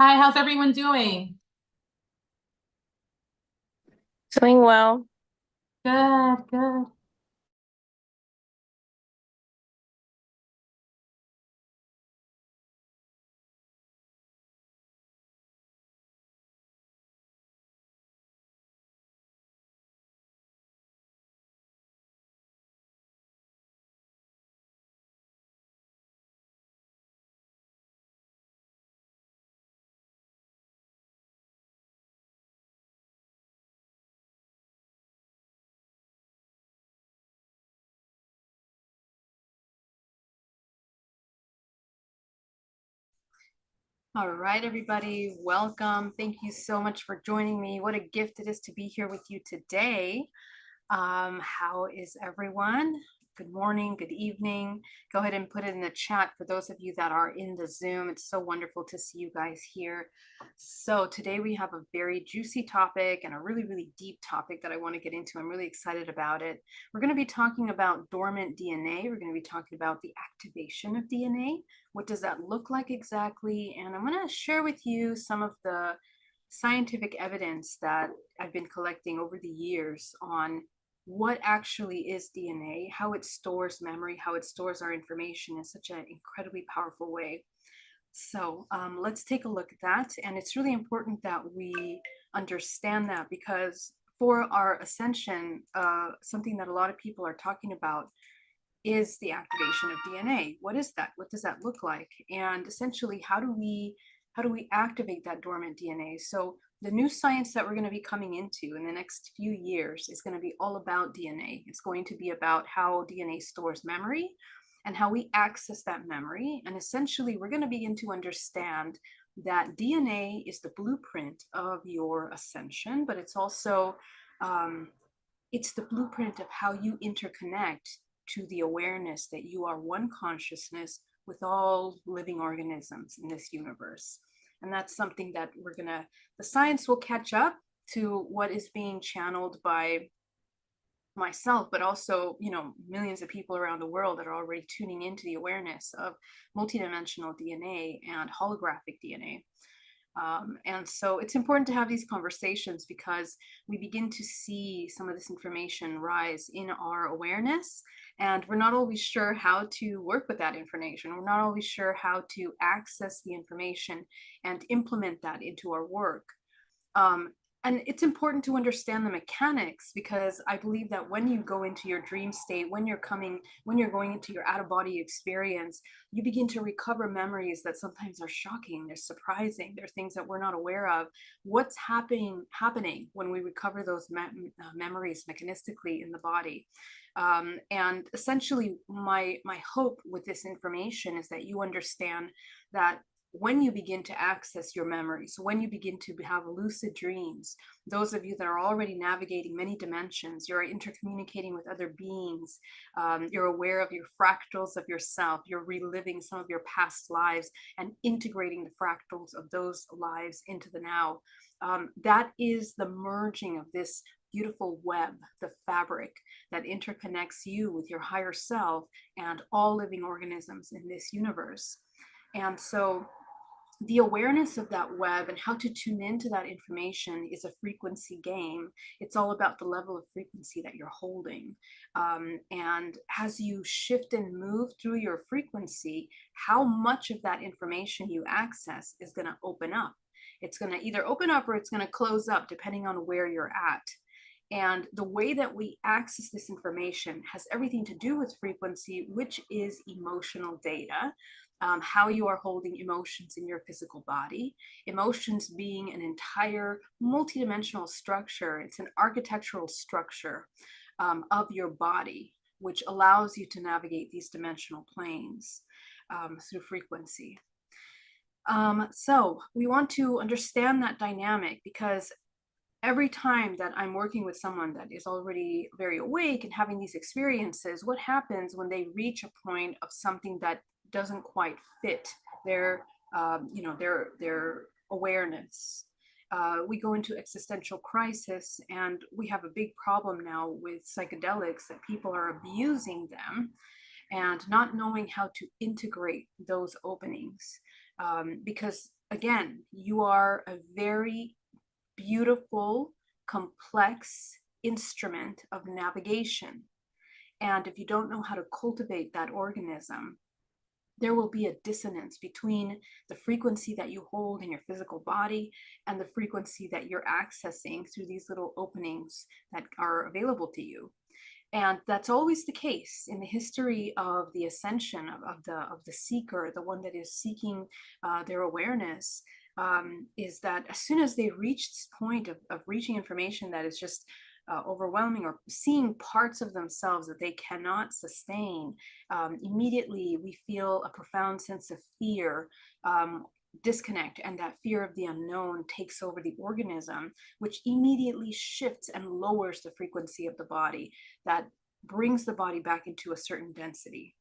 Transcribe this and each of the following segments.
Hi, how's everyone doing? Doing well. Good, good. All right, everybody, welcome. Thank you so much for joining me. What a gift it is to be here with you today. How is everyone? Good morning, good evening. Go ahead and put it in the chat for those of you that are in the Zoom. It's so wonderful to see you guys here. So today we have a very juicy topic and a really, really deep topic that I want to get into. I'm really excited about it. We're going to be talking about dormant DNA. We're going to be talking about the activation of DNA. What does that look like exactly? And I'm going to share with you some of the scientific evidence that I've been collecting over the years on what actually is DNA, how it stores memory, how it stores our information in such an incredibly powerful way. So let's take a look at that. And it's really important that we understand that because for our ascension, something that a lot of people are talking about is the activation of DNA. What is that? What does that look like? And essentially, how do we activate that dormant DNA? So the new science that we're going to be coming into in the next few years is going to be all about DNA. It's going to be about how DNA stores memory and how we access that memory. And essentially, we're going to begin to understand that DNA is the blueprint of your ascension, but it's also it's the blueprint of how you interconnect to the awareness that you are one consciousness with all living organisms in this universe. And that's something that the science will catch up to what is being channeled by myself, but also, millions of people around the world that are already tuning into the awareness of multidimensional DNA and holographic DNA. And so it's important to have these conversations because we begin to see some of this information rise in our awareness, and we're not always sure how to work with that information. We're not always sure how to access the information and implement that into our work. Um, and it's important to understand the mechanics because I believe that when you go into your dream state, when you're going into your out of body experience, you begin to recover memories that sometimes are shocking, they're surprising, they're things that we're not aware of. What's happening when we recover those memories mechanistically in the body? And essentially, my hope with this information is that you understand that when you begin to access your memories, when you begin to have lucid dreams, those of you that are already navigating many dimensions, you're intercommunicating with other beings, you're aware of your fractals of yourself, you're reliving some of your past lives and integrating the fractals of those lives into the now. That is the merging of this beautiful web, the fabric that interconnects you with your higher self and all living organisms in this universe. And so the awareness of that web and how to tune into that information is a frequency game. It's all about the level of frequency that you're holding. And as you shift and move through your frequency, how much of that information you access is going to open up. It's going to either open up or it's going to close up, depending on where you're at. And the way that we access this information has everything to do with frequency, which is emotional data. How you are holding emotions in your physical body, emotions being an entire multidimensional structure. It's an architectural structure of your body, which allows you to navigate these dimensional planes through frequency. So we want to understand that dynamic because every time that I'm working with someone that is already very awake and having these experiences, what happens when they reach a point of something that doesn't quite fit their, their awareness? We go into existential crisis, and we have a big problem now with psychedelics that people are abusing them and not knowing how to integrate those openings. because again, you are a very beautiful, complex instrument of navigation. And if you don't know how to cultivate that organism, there will be a dissonance between the frequency that you hold in your physical body and the frequency that you're accessing through these little openings that are available to you. And that's always the case in the history of the ascension of the seeker, the one that is seeking their awareness, is that as soon as they reach this point of reaching information that is just overwhelming, or seeing parts of themselves that they cannot sustain, immediately we feel a profound sense of fear, disconnect, and that fear of the unknown takes over the organism, which immediately shifts and lowers the frequency of the body, that brings the body back into a certain density.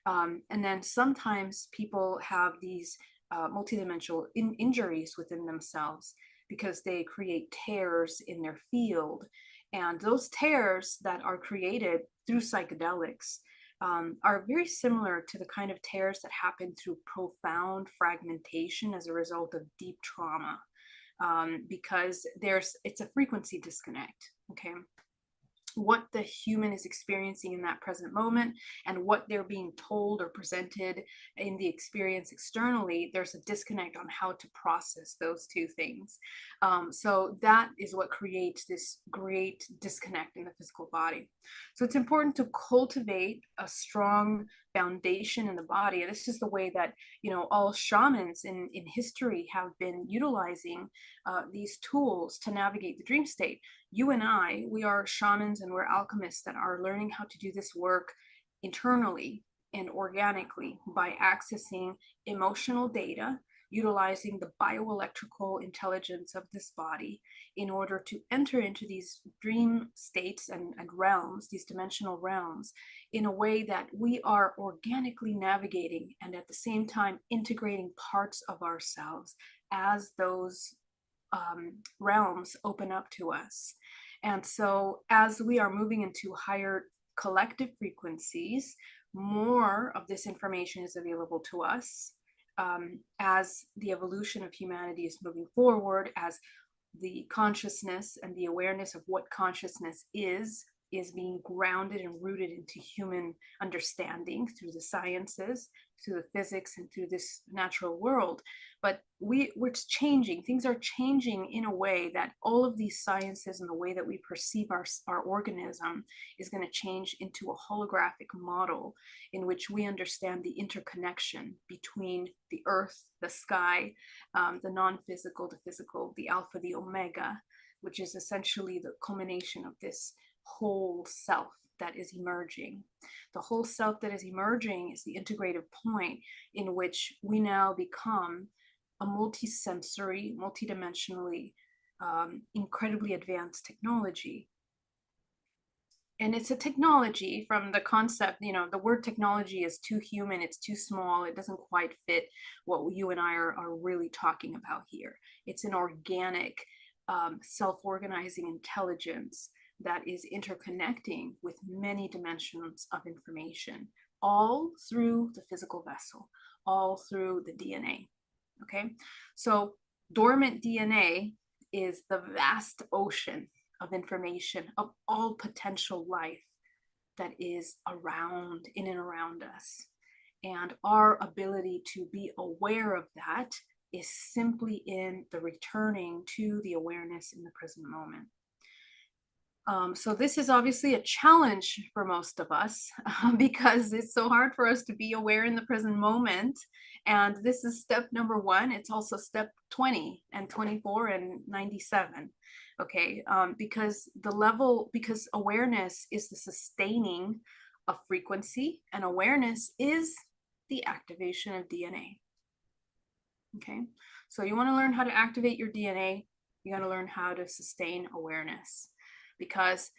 And then sometimes people have these multidimensional injuries within themselves because they create tears in their field. And those tears that are created through psychedelics are very similar to the kind of tears that happen through profound fragmentation as a result of deep trauma, because it's a frequency disconnect. Okay. What the human is experiencing in that present moment and what they're being told or presented in the experience externally, there's a disconnect on how to process those two things. So that is what creates this great disconnect in the physical body. So it's important to cultivate a strong foundation in the body. And this is the way that, all shamans in history have been utilizing these tools to navigate the dream state. You and I, we are shamans and we're alchemists that are learning how to do this work internally and organically by accessing emotional data, utilizing the bioelectrical intelligence of this body in order to enter into these dream states and realms, these dimensional realms, in a way that we are organically navigating and at the same time integrating parts of ourselves as those realms open up to us. And so as we are moving into higher collective frequencies, more of this information is available to us. As the evolution of humanity is moving forward, as the consciousness and the awareness of what consciousness is being grounded and rooted into human understanding through the sciences, through the physics, and through this natural world. But we're changing. Things are changing in a way that all of these sciences and the way that we perceive our organism is going to change into a holographic model in which we understand the interconnection between the earth, the sky, the non-physical, the physical, the alpha, the omega, which is essentially the culmination of this whole self that is emerging. The whole self that is emerging is the integrative point in which we now become a multisensory, multidimensionally, incredibly advanced technology. And it's a technology from the concept, the word technology is too human, it's too small, it doesn't quite fit what you and I are really talking about here. It's an organic, self-organizing intelligence that is interconnecting with many dimensions of information, all through the physical vessel, all through the DNA. Okay, so dormant DNA is the vast ocean of information of all potential life that is around, in and around us. And our ability to be aware of that is simply in the returning to the awareness in the present moment. So this is obviously a challenge for most of us because it's so hard for us to be aware in the present moment. And this is step number 1. It's also step 20 and 24 and 97. Okay, because awareness is the sustaining of frequency, and awareness is the activation of DNA. Okay, so you want to learn how to activate your DNA, you got to learn how to sustain awareness, because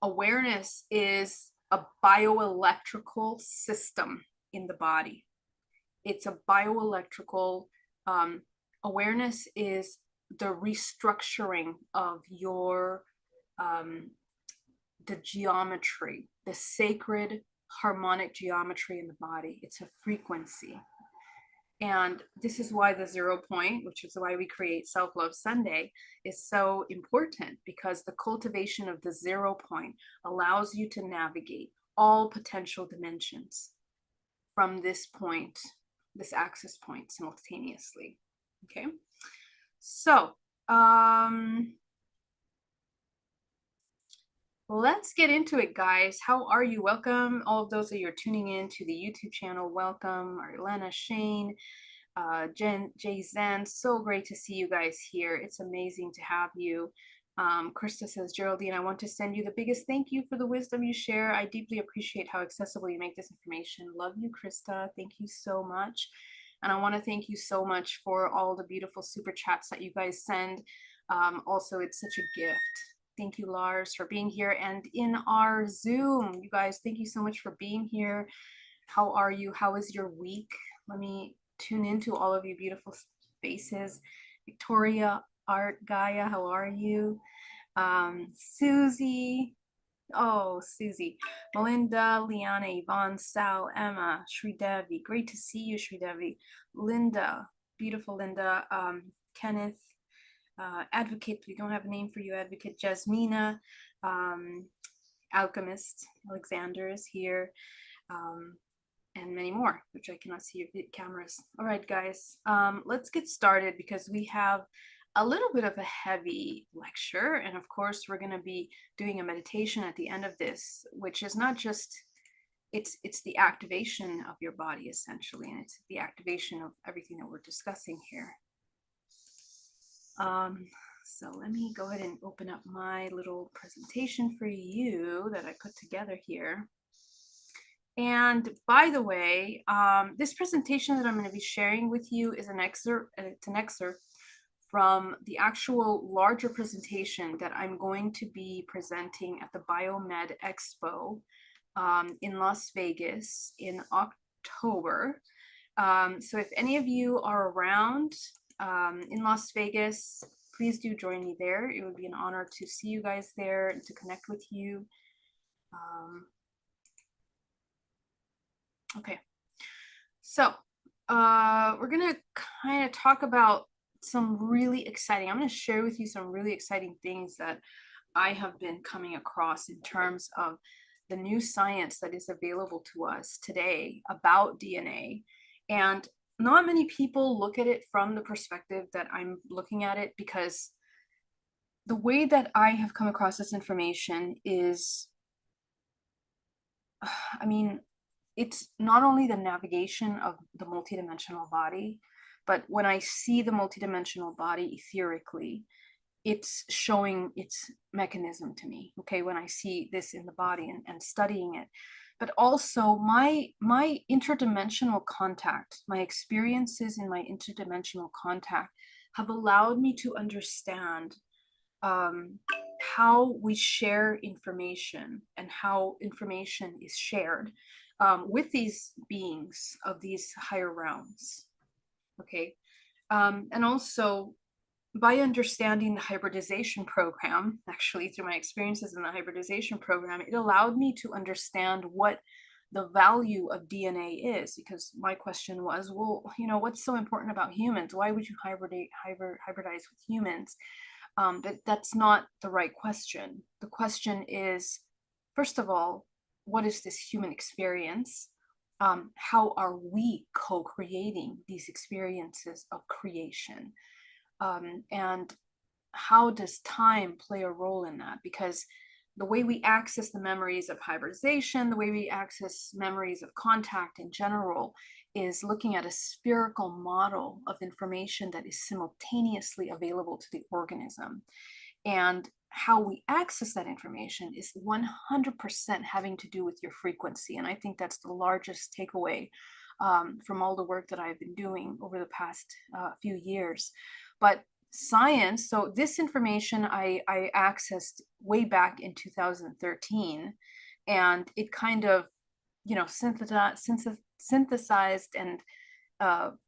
awareness is a bioelectrical system in the body. It's a bioelectrical, awareness is the restructuring of your, the geometry, the sacred harmonic geometry in the body. It's a frequency. And this is why the 0 point, which is why we create Self-Love Sunday, is so important, because the cultivation of the 0 point allows you to navigate all potential dimensions from this point, this access point, simultaneously. Okay, so let's get into it, guys. How are you? Welcome, all of those that you're tuning in to the YouTube channel. Welcome, Arlena, Shane, Jen, Jay Zen. So great to see you guys here. It's amazing to have you. Krista says, Geraldine, I want to send you the biggest thank you for the wisdom you share. I deeply appreciate how accessible you make this information. Love you, Krista. Thank you so much. And I want to thank you so much for all the beautiful super chats that you guys send. Also, it's such a gift. Thank you, Lars, for being here. And in our Zoom, you guys, thank you so much for being here. How are you? How is your week? Let me tune into all of you beautiful faces. Victoria, Art, Gaia, how are you? Susie, oh, Susie, Melinda, Liana, Yvonne, Sal, Emma, Sridevi, great to see you, Sridevi. Linda, beautiful Linda, Kenneth, Advocate, we don't have a name for you, Advocate, Jasmina, Alchemist, Alexander is here, and many more, which I cannot see your cameras. All right, guys, let's get started, because we have a little bit of a heavy lecture. And of course, we're going to be doing a meditation at the end of this, which is not just, it's the activation of your body, essentially. And it's the activation of everything that we're discussing here. So let me go ahead and open up my little presentation for you that I put together here. And by the way, this presentation that I'm going to be sharing with you is an excerpt, it's an excerpt from the actual larger presentation that I'm going to be presenting at the Biomed Expo in Las Vegas in October. So if any of you are around in Las Vegas, please do join me there. It would be an honor to see you guys there and to connect with you. Okay, so we're gonna kind of talk about some really exciting, I'm going to share with you some really exciting things that I have been coming across in terms of the new science that is available to us today about DNA. And not many people look at it from the perspective that I'm looking at it, because the way that I have come across this information is, I mean, it's not only the navigation of the multidimensional body, but when I see the multidimensional body etherically, it's showing its mechanism to me. Okay, when I see this in the body and studying it, but also my interdimensional contact, my experiences in my interdimensional contact have allowed me to understand how we share information and how information is shared with these beings of these higher realms. Okay, and also by understanding the hybridization program, actually through my experiences in the hybridization program, it allowed me to understand what the value of DNA is, because my question was, well, you know, what's so important about humans? Why would you hybridize with humans? That's not the right question. The question is, first of all, what is this human experience? How are we co-creating these experiences of creation? And how does time play a role in that? Because the way we access the memories of hybridization, the way we access memories of contact in general, is looking at a spherical model of information that is simultaneously available to the organism. And how we access that information is 100% having to do with your frequency. And I think that's the largest takeaway from all the work that I've been doing over the past few years. But science, so this information I accessed way back in 2013, and it kind of, you know, synthesized and,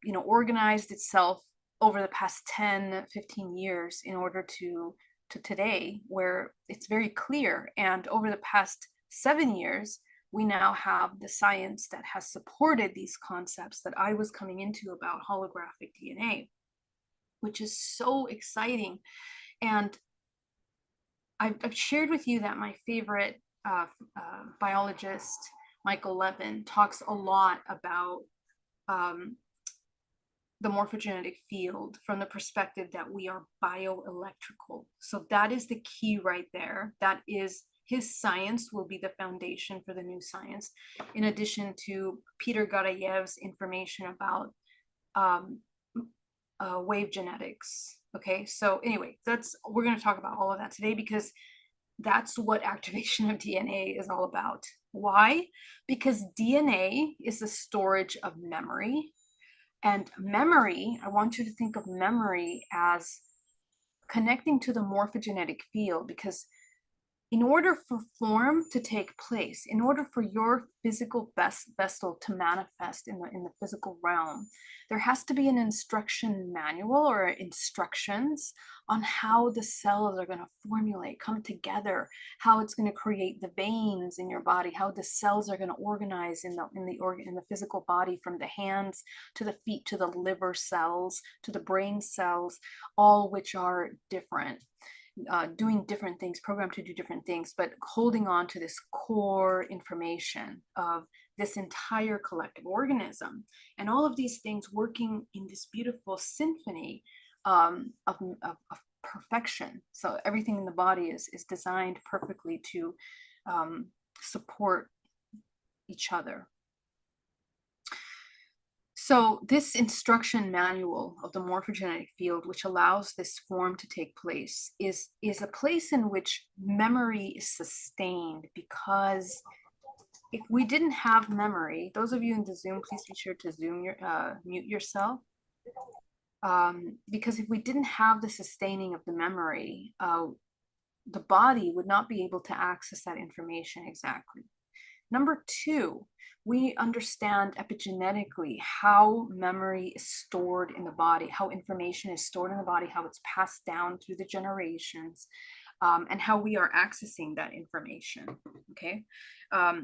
you know, organized itself over the past 10, 15 years in order to today, where it's very clear. And over the past 7 years, we now have the science that has supported these concepts that I was coming into about holographic DNA, which is so exciting. And I've shared with you that my favorite biologist, Michael Levin, talks a lot about the morphogenetic field from the perspective that we are bioelectrical. So that is the key right there. That is, his science will be the foundation for the new science, in addition to Peter Garayev's information about wave genetics. Okay, so anyway, we're going to talk about all of that today, because that's what activation of DNA is all about. Why? Because DNA is the storage of memory. And memory, I want you to think of memory as connecting to the morphogenetic field, because in order for form to take place, in order for your physical vessel to manifest in the physical realm, there has to be an instruction manual or instructions on how the cells are going to formulate, come together, how it's going to create the veins in your body, how the cells are going to organize in the physical body, from the hands to the feet to the liver cells to the brain cells, all which are different. Doing different things, programmed to do different things, but holding on to this core information of this entire collective organism, and all of these things working in this beautiful symphony of perfection. So everything in the body is designed perfectly to support each other. So this instruction manual of the morphogenetic field, which allows this form to take place, is a place in which memory is sustained. Because if we didn't have memory, those of you in the Zoom, please be sure to mute yourself. Because if we didn't have the sustaining of the memory, the body would not be able to access that information exactly. Number two, we understand epigenetically how memory is stored in the body, how information is stored in the body, how it's passed down through the generations, and how we are accessing that information. Okay,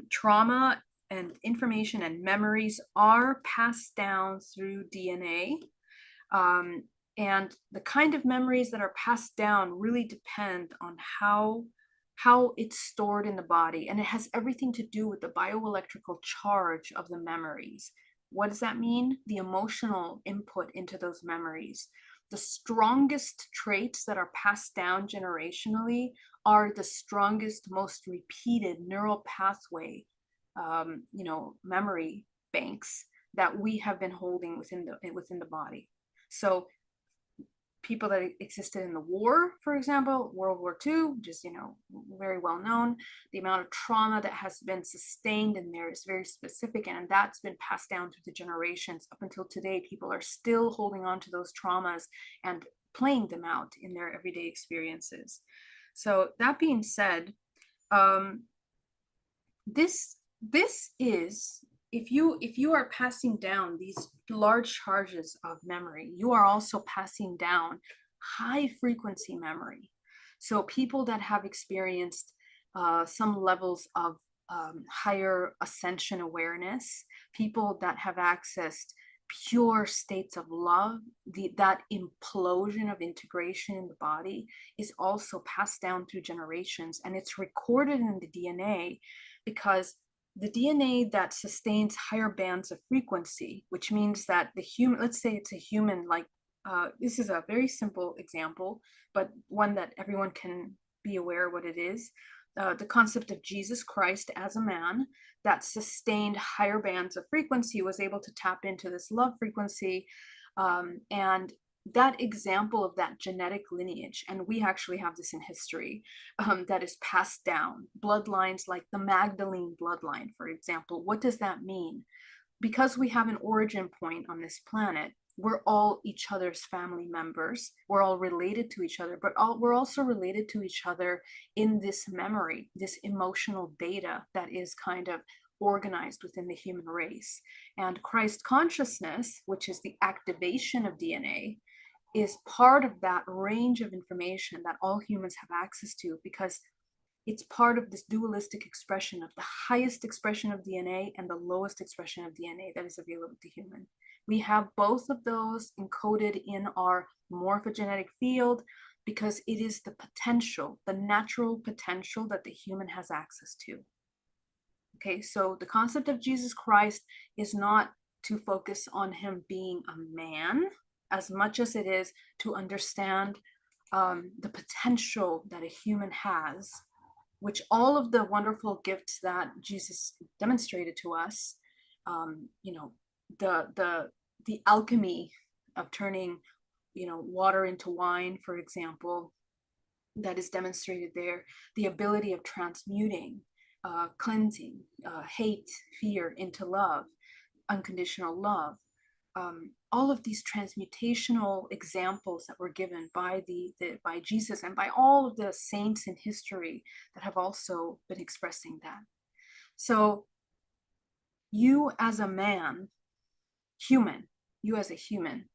trauma and information and memories are passed down through DNA. And the kind of memories that are passed down really depend on how it's stored in the body, and it has everything to do with the bioelectrical charge of the memories. What does that mean? The emotional input into those memories. The strongest traits that are passed down generationally are the strongest, most repeated neural pathway, memory banks that we have been holding within the body. So people that existed in the war, for example, World War II, which is, very well known, the amount of trauma that has been sustained in there is very specific, and that's been passed down through the generations. Up until today, people are still holding on to those traumas and playing them out in their everyday experiences. So that being said, this is, if you are passing down these large charges of memory, you are also passing down high frequency memory. So people that have experienced some levels of higher ascension awareness, people that have accessed pure states of love, that implosion of integration in the body is also passed down through generations, and it's recorded in the DNA, because the DNA that sustains higher bands of frequency, which means that the human, let's say it's a human, like this is a very simple example, but one that everyone can be aware what it is. The concept of Jesus Christ as a man that sustained higher bands of frequency was able to tap into this love frequency, and that example of that genetic lineage, and we actually have this in history, that is passed down, bloodlines like the Magdalene bloodline, for example. What does that mean? Because we have an origin point on this planet, we're all each other's family members, we're all related to each other, but we're also related to each other in this memory, this emotional data that is kind of organized within the human race. And Christ consciousness, which is the activation of DNA, is part of that range of information that all humans have access to, because It's part of this dualistic expression of the highest expression of DNA and the lowest expression of DNA that is available to human. We have both of those encoded in our morphogenetic field because it is the potential, the natural potential that the human has access to. Okay, so the concept of Jesus Christ is not to focus on him being a man as much as it is to understand the potential that a human has, which all of the wonderful gifts that Jesus demonstrated to us, the alchemy of turning, water into wine, for example, that is demonstrated there, the ability of transmuting, cleansing, hate, fear into love, unconditional love. All of these transmutational examples that were given by by Jesus and by all of the saints in history that have also been expressing that. So you as a man, you as a human,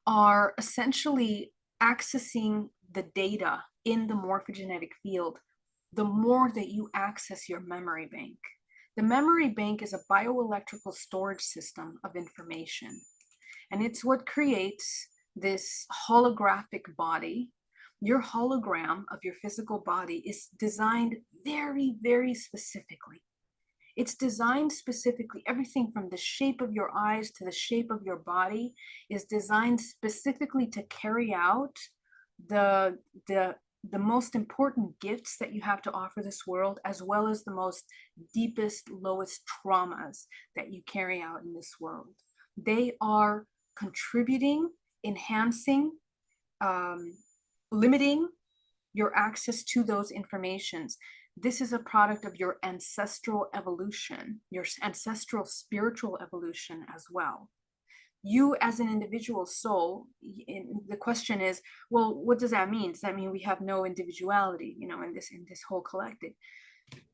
are essentially accessing the data in the morphogenetic field the more that you access your memory bank. The memory bank is a bioelectrical storage system of information, and it's what creates this holographic body. Your hologram of your physical body is designed very, very specifically. It's designed specifically. Everything from the shape of your eyes to the shape of your body is designed specifically to carry out the most important gifts that you have to offer this world, as well as the most deepest, lowest traumas that you carry out in this world. They are contributing, enhancing, limiting your access to those informations. This is a product of your ancestral evolution, your ancestral spiritual evolution as well. You as an individual soul, the question is, well, what does that mean? Does that mean we have no individuality, in this whole collective?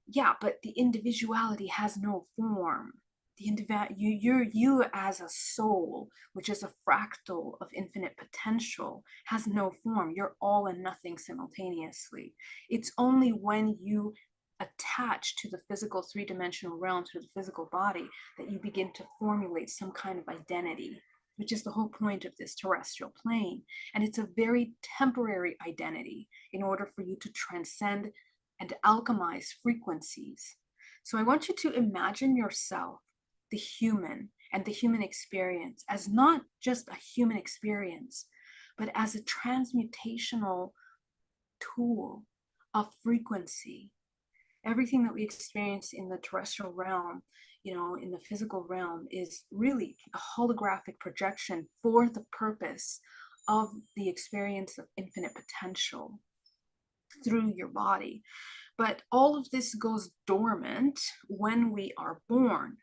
Yeah, but the individuality has no form. You as a soul, which is a fractal of infinite potential, has no form. You're all and nothing simultaneously. It's only when you attach to the physical three-dimensional realm, to the physical body, that you begin to formulate some kind of identity, which is the whole point of this terrestrial plane. And it's a very temporary identity in order for you to transcend and alchemize frequencies. So I want you to imagine yourself, the human and the human experience, as not just a human experience, but as a transmutational tool of frequency. Everything that we experience in the terrestrial realm, in the physical realm, is really a holographic projection for the purpose of the experience of infinite potential through your body. But all of this goes dormant when we are born.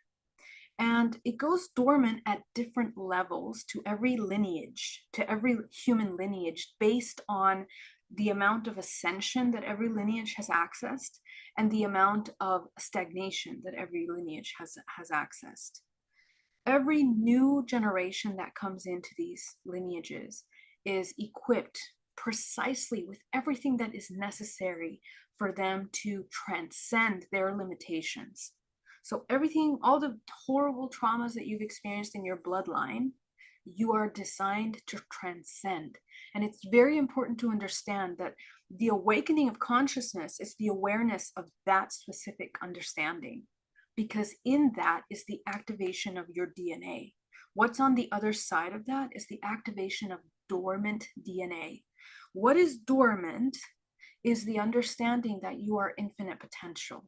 And it goes dormant at different levels to every lineage, to every human lineage, based on the amount of ascension that every lineage has accessed and the amount of stagnation that every lineage has accessed. Every new generation that comes into these lineages is equipped precisely with everything that is necessary for them to transcend their limitations. So everything, all the horrible traumas that you've experienced in your bloodline, you are designed to transcend. And it's very important to understand that the awakening of consciousness is the awareness of that specific understanding, because in that is the activation of your DNA. What's on the other side of that is the activation of dormant DNA. What is dormant is the understanding that you are infinite potential.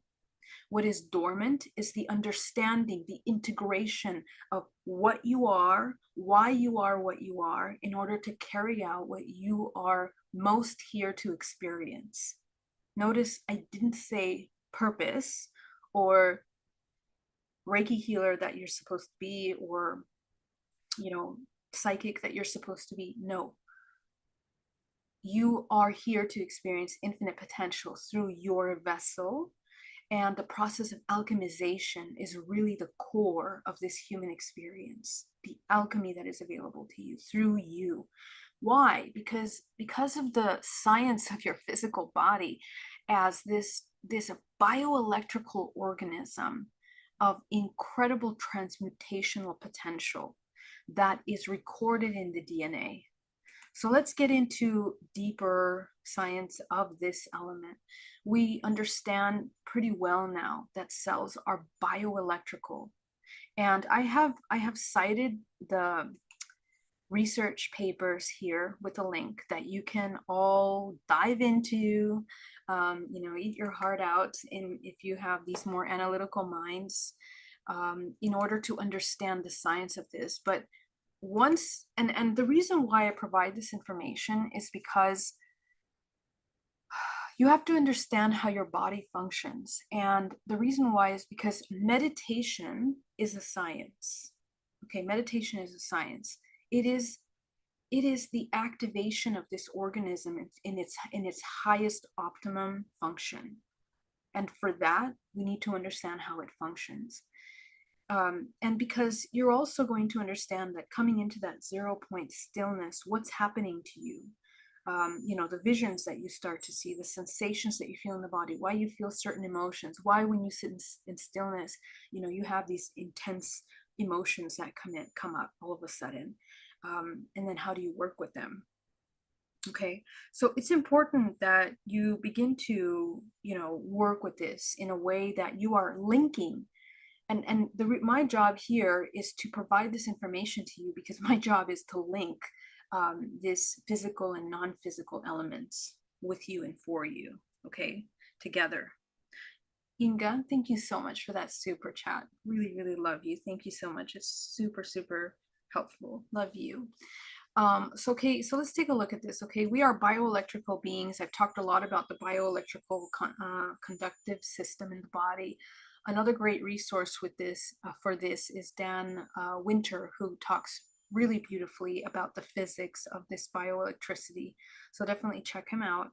What is dormant is the understanding, the integration of what you are, why you are what you are, in order to carry out what you are most here to experience. Notice I didn't say purpose or Reiki healer that you're supposed to be, or, psychic that you're supposed to be. No. You are here to experience infinite potential through your vessel. And the process of alchemization is really the core of this human experience, the alchemy that is available to you through you. Why? Because of the science of your physical body as this this bioelectrical organism of incredible transmutational potential that is recorded in the DNA. So let's get into deeper science of this element. We understand pretty well now that cells are bioelectrical. And I have cited the research papers here with a link that you can all dive into, eat your heart out if you have these more analytical minds, in order to understand the science of this. But once, and the reason why I provide this information is because you have to understand how your body functions. And the reason why is because meditation is a science. Okay, meditation is a science. It is the activation of this organism in its highest optimum function. And for that, we need to understand how it functions. And because you're also going to understand that coming into that 0 point stillness, what's happening to you, the visions that you start to see, the sensations that you feel in the body, why you feel certain emotions, why when you sit in stillness, you have these intense emotions that come up all of a sudden. And then how do you work with them? Okay, so it's important that you begin to, work with this in a way that you are linking. And my job here is to provide this information to you because my job is to link this physical and non-physical elements with you and for you, okay, together. Inga, thank you so much for that super chat. Really, really love you. Thank you so much. It's super, super helpful. Love you. So let's take a look at this. Okay, we are bioelectrical beings. I've talked a lot about the bioelectrical conductive system in the body. Another great resource with this for this is Dan Winter, who talks really beautifully about the physics of this bioelectricity. So definitely check him out.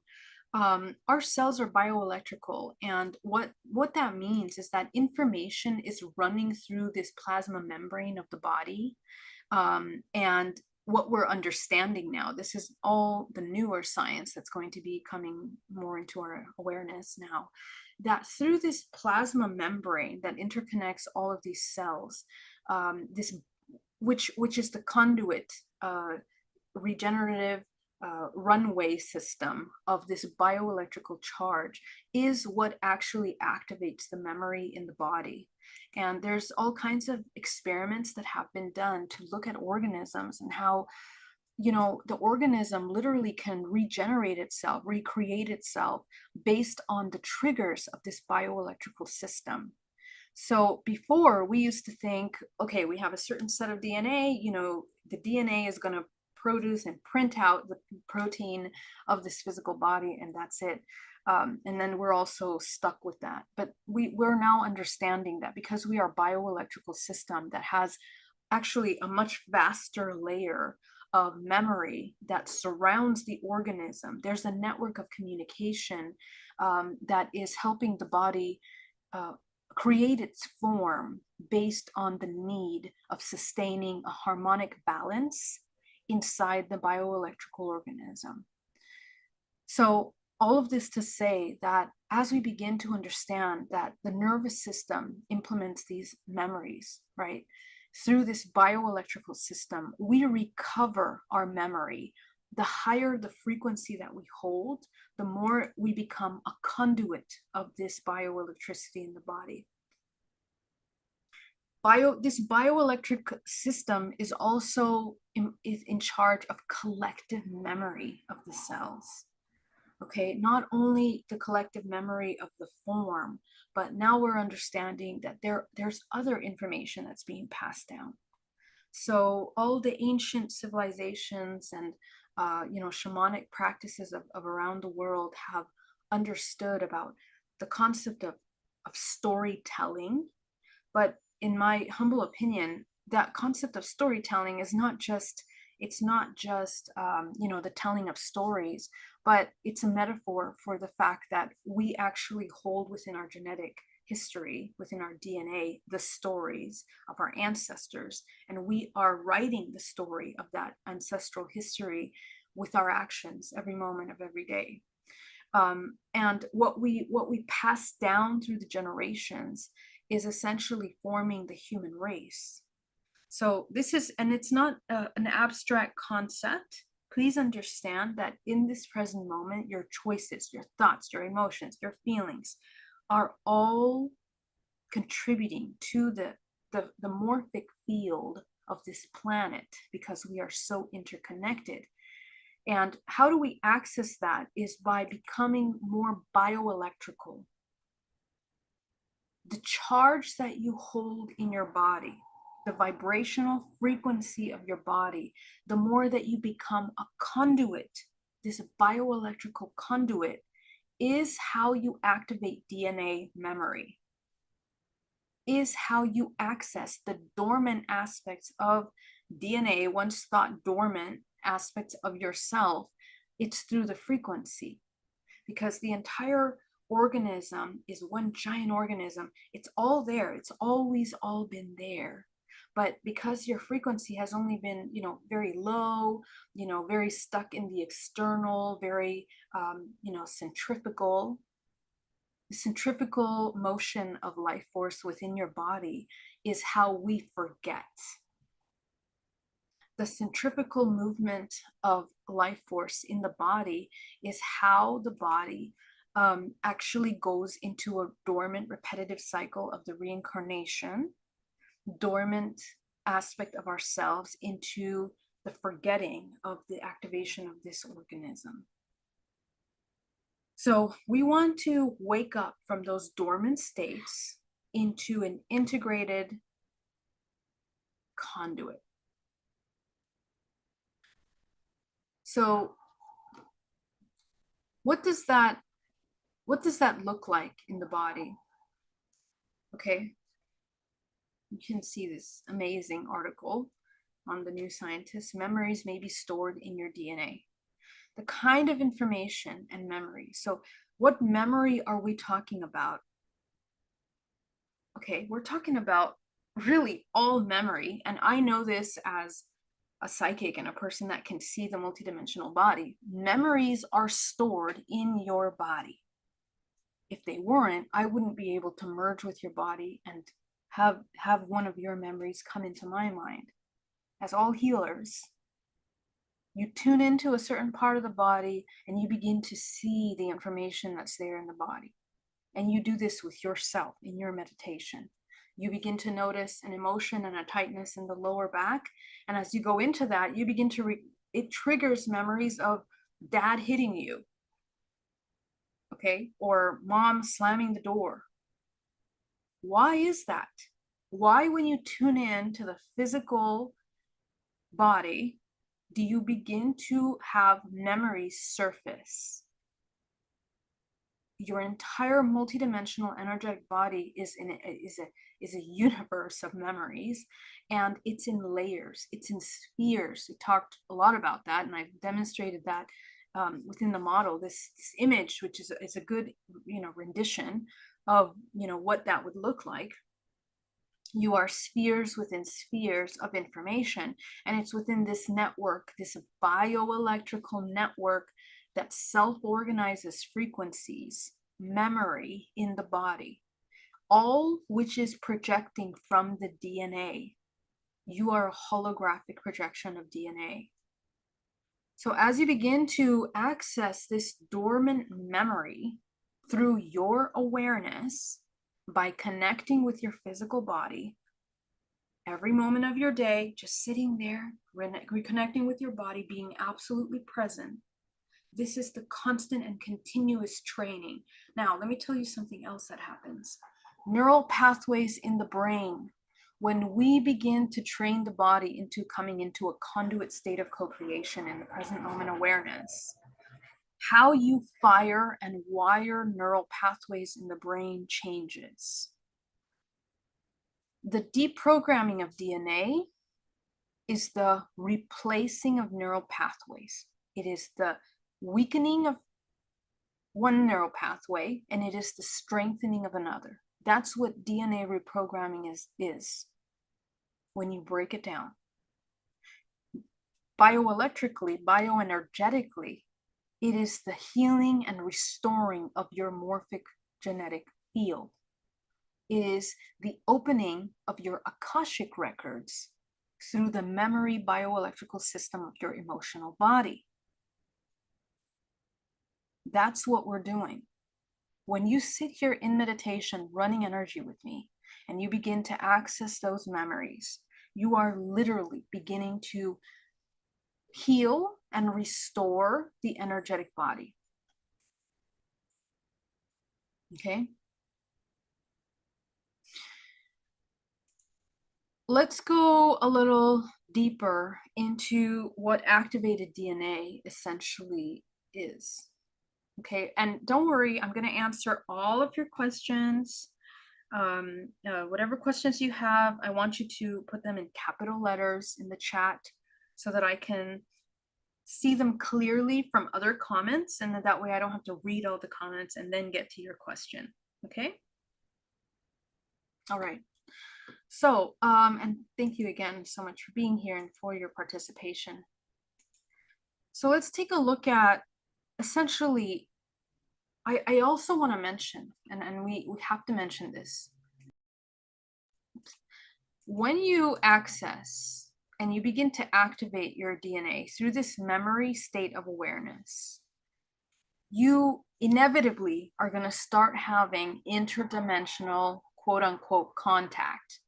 Our cells are bioelectrical, and what that means is that information is running through this plasma membrane of the body, and what we're understanding now, this is all the newer science that's going to be coming more into our awareness now, that through this plasma membrane that interconnects all of these cells, which is the conduit, regenerative runway system of this bioelectrical charge, is what actually activates the memory in the body. And there's all kinds of experiments that have been done to look at organisms and how, the organism literally can regenerate itself, recreate itself based on the triggers of this bioelectrical system. So before, we used to think, okay, we have a certain set of DNA, the DNA is going to produce and print out the protein of this physical body, and that's it. And then we're also stuck with that. But we're now understanding that because we are a bioelectrical system that has actually a much vaster layer of memory that surrounds the organism. There's a network of communication that is helping the body create its form based on the need of sustaining a harmonic balance inside the bioelectrical organism. So all of this to say that as we begin to understand that the nervous system implements these memories, right, through this bioelectrical system, we recover our memory. The higher the frequency that we hold, the more we become a conduit of this bioelectricity in the body. This bioelectric system is also in charge of collective memory of the cells. Okay, not only the collective memory of the form, but now we're understanding that there's other information that's being passed down. So all the ancient civilizations and shamanic practices of around the world have understood about the concept of storytelling. But in my humble opinion, that concept of storytelling is not just the telling of stories, but it's a metaphor for the fact that we actually hold within our genetic history, within our DNA, the stories of our ancestors, and we are writing the story of that ancestral history with our actions every moment of every day. And what we pass down through the generations is essentially forming the human race. So this is, and it's not an abstract concept. Please understand that in this present moment, your choices, your thoughts, your emotions, your feelings are all contributing to the morphic field of this planet, because we are so interconnected. And how do we access that is by becoming more bioelectrical. The charge that you hold in your body, the vibrational frequency of your body, the more that you become a conduit, this bioelectrical conduit, is how you activate DNA memory, is how you access the dormant aspects of DNA, once thought dormant aspects of yourself. It's through the frequency, because the entire organism is one giant organism. It's all there. It's always all been there. But because your frequency has only been, very low, very stuck in the external, very, centrifugal, the centrifugal motion of life force within your body is how we forget. The centrifugal movement of life force in the body is how the body actually goes into a dormant repetitive cycle of the reincarnation, dormant aspect of ourselves, into the forgetting of the activation of this organism. So we want to wake up from those dormant states into an integrated conduit. So what does that look like in the body? Okay, you can see this amazing article on the New Scientist. Memories may be stored in your DNA. The kind of information and memory. So what memory are we talking about? Okay, we're talking about really all memory. And I know this as a psychic and a person that can see the multidimensional body. Memories are stored in your body. If they weren't, I wouldn't be able to merge with your body and have one of your memories come into my mind. As all healers, you tune into a certain part of the body and you begin to see the information that's there in the body. And you do this with yourself in your meditation. You begin to notice an emotion and a tightness in the lower back. And as you go into that, you begin to, it triggers memories of dad hitting you, okay? Or mom slamming the door. Why is that? Why, when you tune in to the physical body, do you begin to have memories surface? Your entire multidimensional energetic body is a universe of memories, and it's in layers, it's in spheres. We talked a lot about that, and I've demonstrated that within the model. This image, which is a good rendition of what that would look like. You are spheres within spheres of information, and it's within this network, this bioelectrical network, that self-organizes frequencies, memory in the body, all which is projecting from the DNA. You are a holographic projection of DNA. So as you begin to access this dormant memory through your awareness, by connecting with your physical body, every moment of your day, just sitting there, reconnecting with your body, being absolutely present. This is the constant and continuous training. Now, let me tell you something else that happens. Neural pathways in the brain. When we begin to train the body into coming into a conduit state of co-creation in the present moment awareness, how you fire and wire neural pathways in the brain changes. The deprogramming of DNA is the replacing of neural pathways. It is the weakening of one neural pathway, and it is the strengthening of another. That's what DNA reprogramming is when you break it down. Bioelectrically, bioenergetically, It is the healing and restoring of your morphic genetic field. It is the opening of your Akashic records through the memory bioelectrical system of your emotional body. That's what we're doing. When you sit here in meditation, running energy with me, and you begin to access those memories, you are literally beginning to heal and restore the energetic body. Okay? Let's go a little deeper into what activated DNA essentially is. Okay, and don't worry, I'm going to answer all of your questions. Whatever questions you have, I want you to put them in capital letters in the chat so that I can see them clearly from other comments, and that way I don't have to read all the comments and then get to your question. Okay? All right. So, and thank you again so much for being here and for your participation. So let's take a look at essentially, I also want to mention, and we have to mention this. When you access and you begin to activate your DNA through this memory state of awareness, you inevitably are going to start having interdimensional, quote unquote, contact.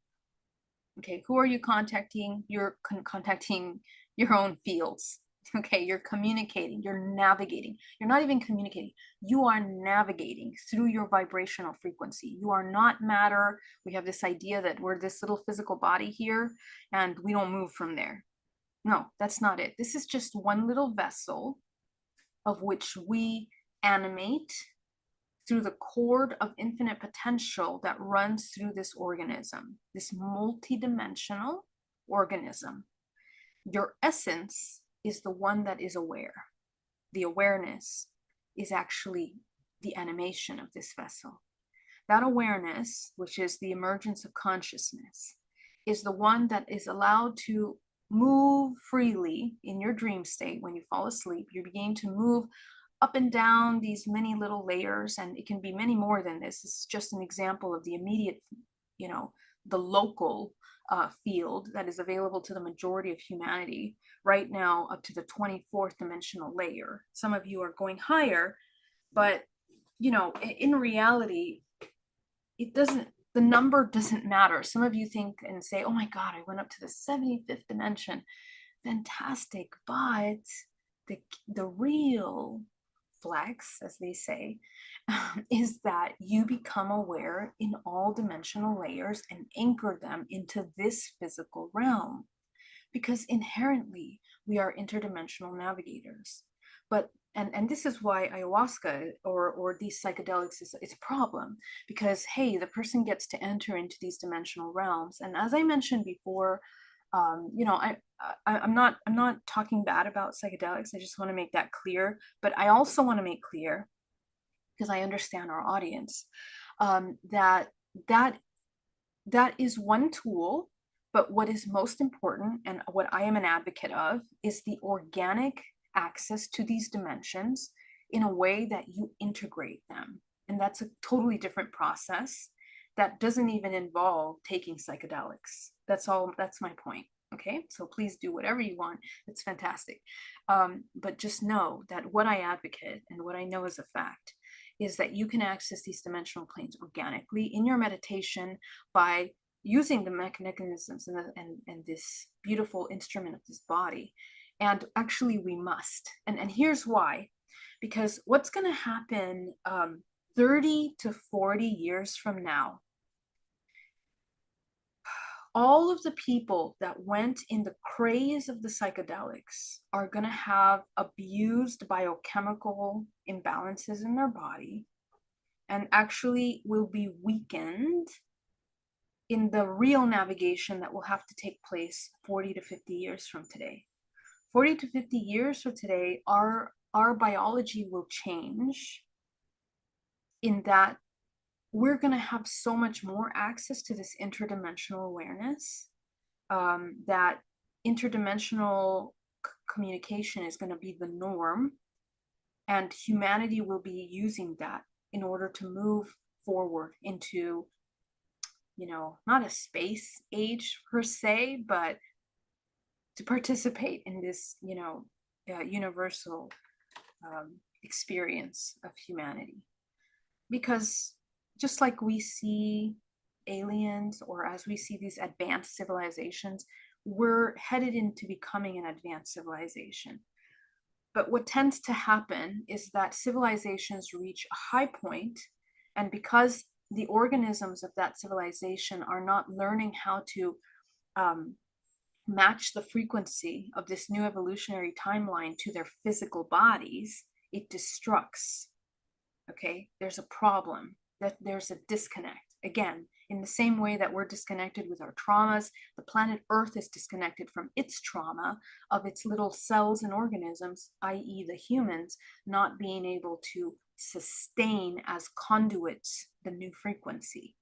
Okay, who are you contacting? You're contacting your own fields. Okay, you're communicating, you're navigating. You're not even communicating. You are navigating through your vibrational frequency. You are not matter. We have this idea that we're this little physical body here and we don't move from there. No, that's not it. This is just one little vessel of which we animate through the cord of infinite potential that runs through this organism, this multidimensional organism. Your essence is the one that is aware. The awareness is actually the animation of this vessel. That awareness, which is the emergence of consciousness, is the one that is allowed to move freely in your dream state. When you fall asleep, you're beginning to move up and down these many little layers, and it can be many more than this. This is just an example of the immediate, the local field that is available to the majority of humanity right now, up to the 24th dimensional layer. Some of you are going higher, but in reality, the number doesn't matter. Some of you think and say, oh my God, I went up to the 75th dimension. Fantastic. But the real flex, as they say, is that you become aware in all dimensional layers and anchor them into this physical realm. Because inherently, we are interdimensional navigators. But and this is why ayahuasca or these psychedelics is a problem, because hey, the person gets to enter into these dimensional realms, and as I mentioned before, I'm not talking bad about psychedelics. I just want to make that clear. But I also want to make clear, because I understand our audience, that is one tool. But what is most important, and what I am an advocate of, is the organic access to these dimensions in a way that you integrate them. And that's a totally different process that doesn't even involve taking psychedelics. That's my point. Okay, so please do whatever you want. It's fantastic. But just know that what I advocate and what I know is a fact is that you can access these dimensional planes organically in your meditation by using the mechanisms and this beautiful instrument of this body. And actually we must. And here's why. Because what's going to happen 30 to 40 years from now, all of the people that went in the craze of the psychedelics are going to have abused biochemical imbalances in their body and actually will be weakened in the real navigation that will have to take place 40 to 50 years from today. 40 to 50 years from today, our biology will change in that we're going to have so much more access to this interdimensional awareness, that interdimensional communication is going to be the norm. And humanity will be using that in order to move forward into, not a space age per se, but to participate in this, universal experience of humanity. Because just like we see aliens, or as we see these advanced civilizations, we're headed into becoming an advanced civilization. But what tends to happen is that civilizations reach a high point, and because the organisms of that civilization are not learning how to match the frequency of this new evolutionary timeline to their physical bodies, it destructs. Okay, there's a problem, that there's a disconnect. Again, in the same way that we're disconnected with our traumas, the planet Earth is disconnected from its trauma of its little cells and organisms, i.e. the humans, not being able to sustain as conduits the new frequency.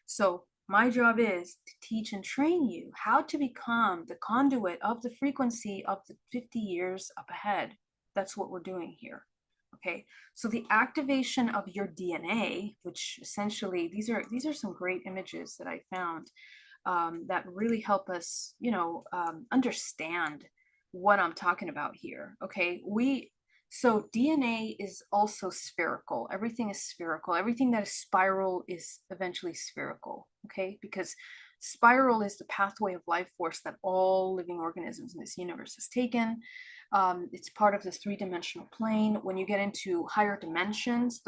So my job is to teach and train you how to become the conduit of the frequency of the 50 years up ahead. That's what we're doing here. Okay, so the activation of your DNA, which essentially these are some great images that I found that really help us, understand what I'm talking about here. Okay, so DNA is also spherical. Everything is spherical. Everything that is spiral is eventually spherical. Okay, because spiral is the pathway of life force that all living organisms in this universe has taken. It's part of this three-dimensional plane. When you get into higher dimensions,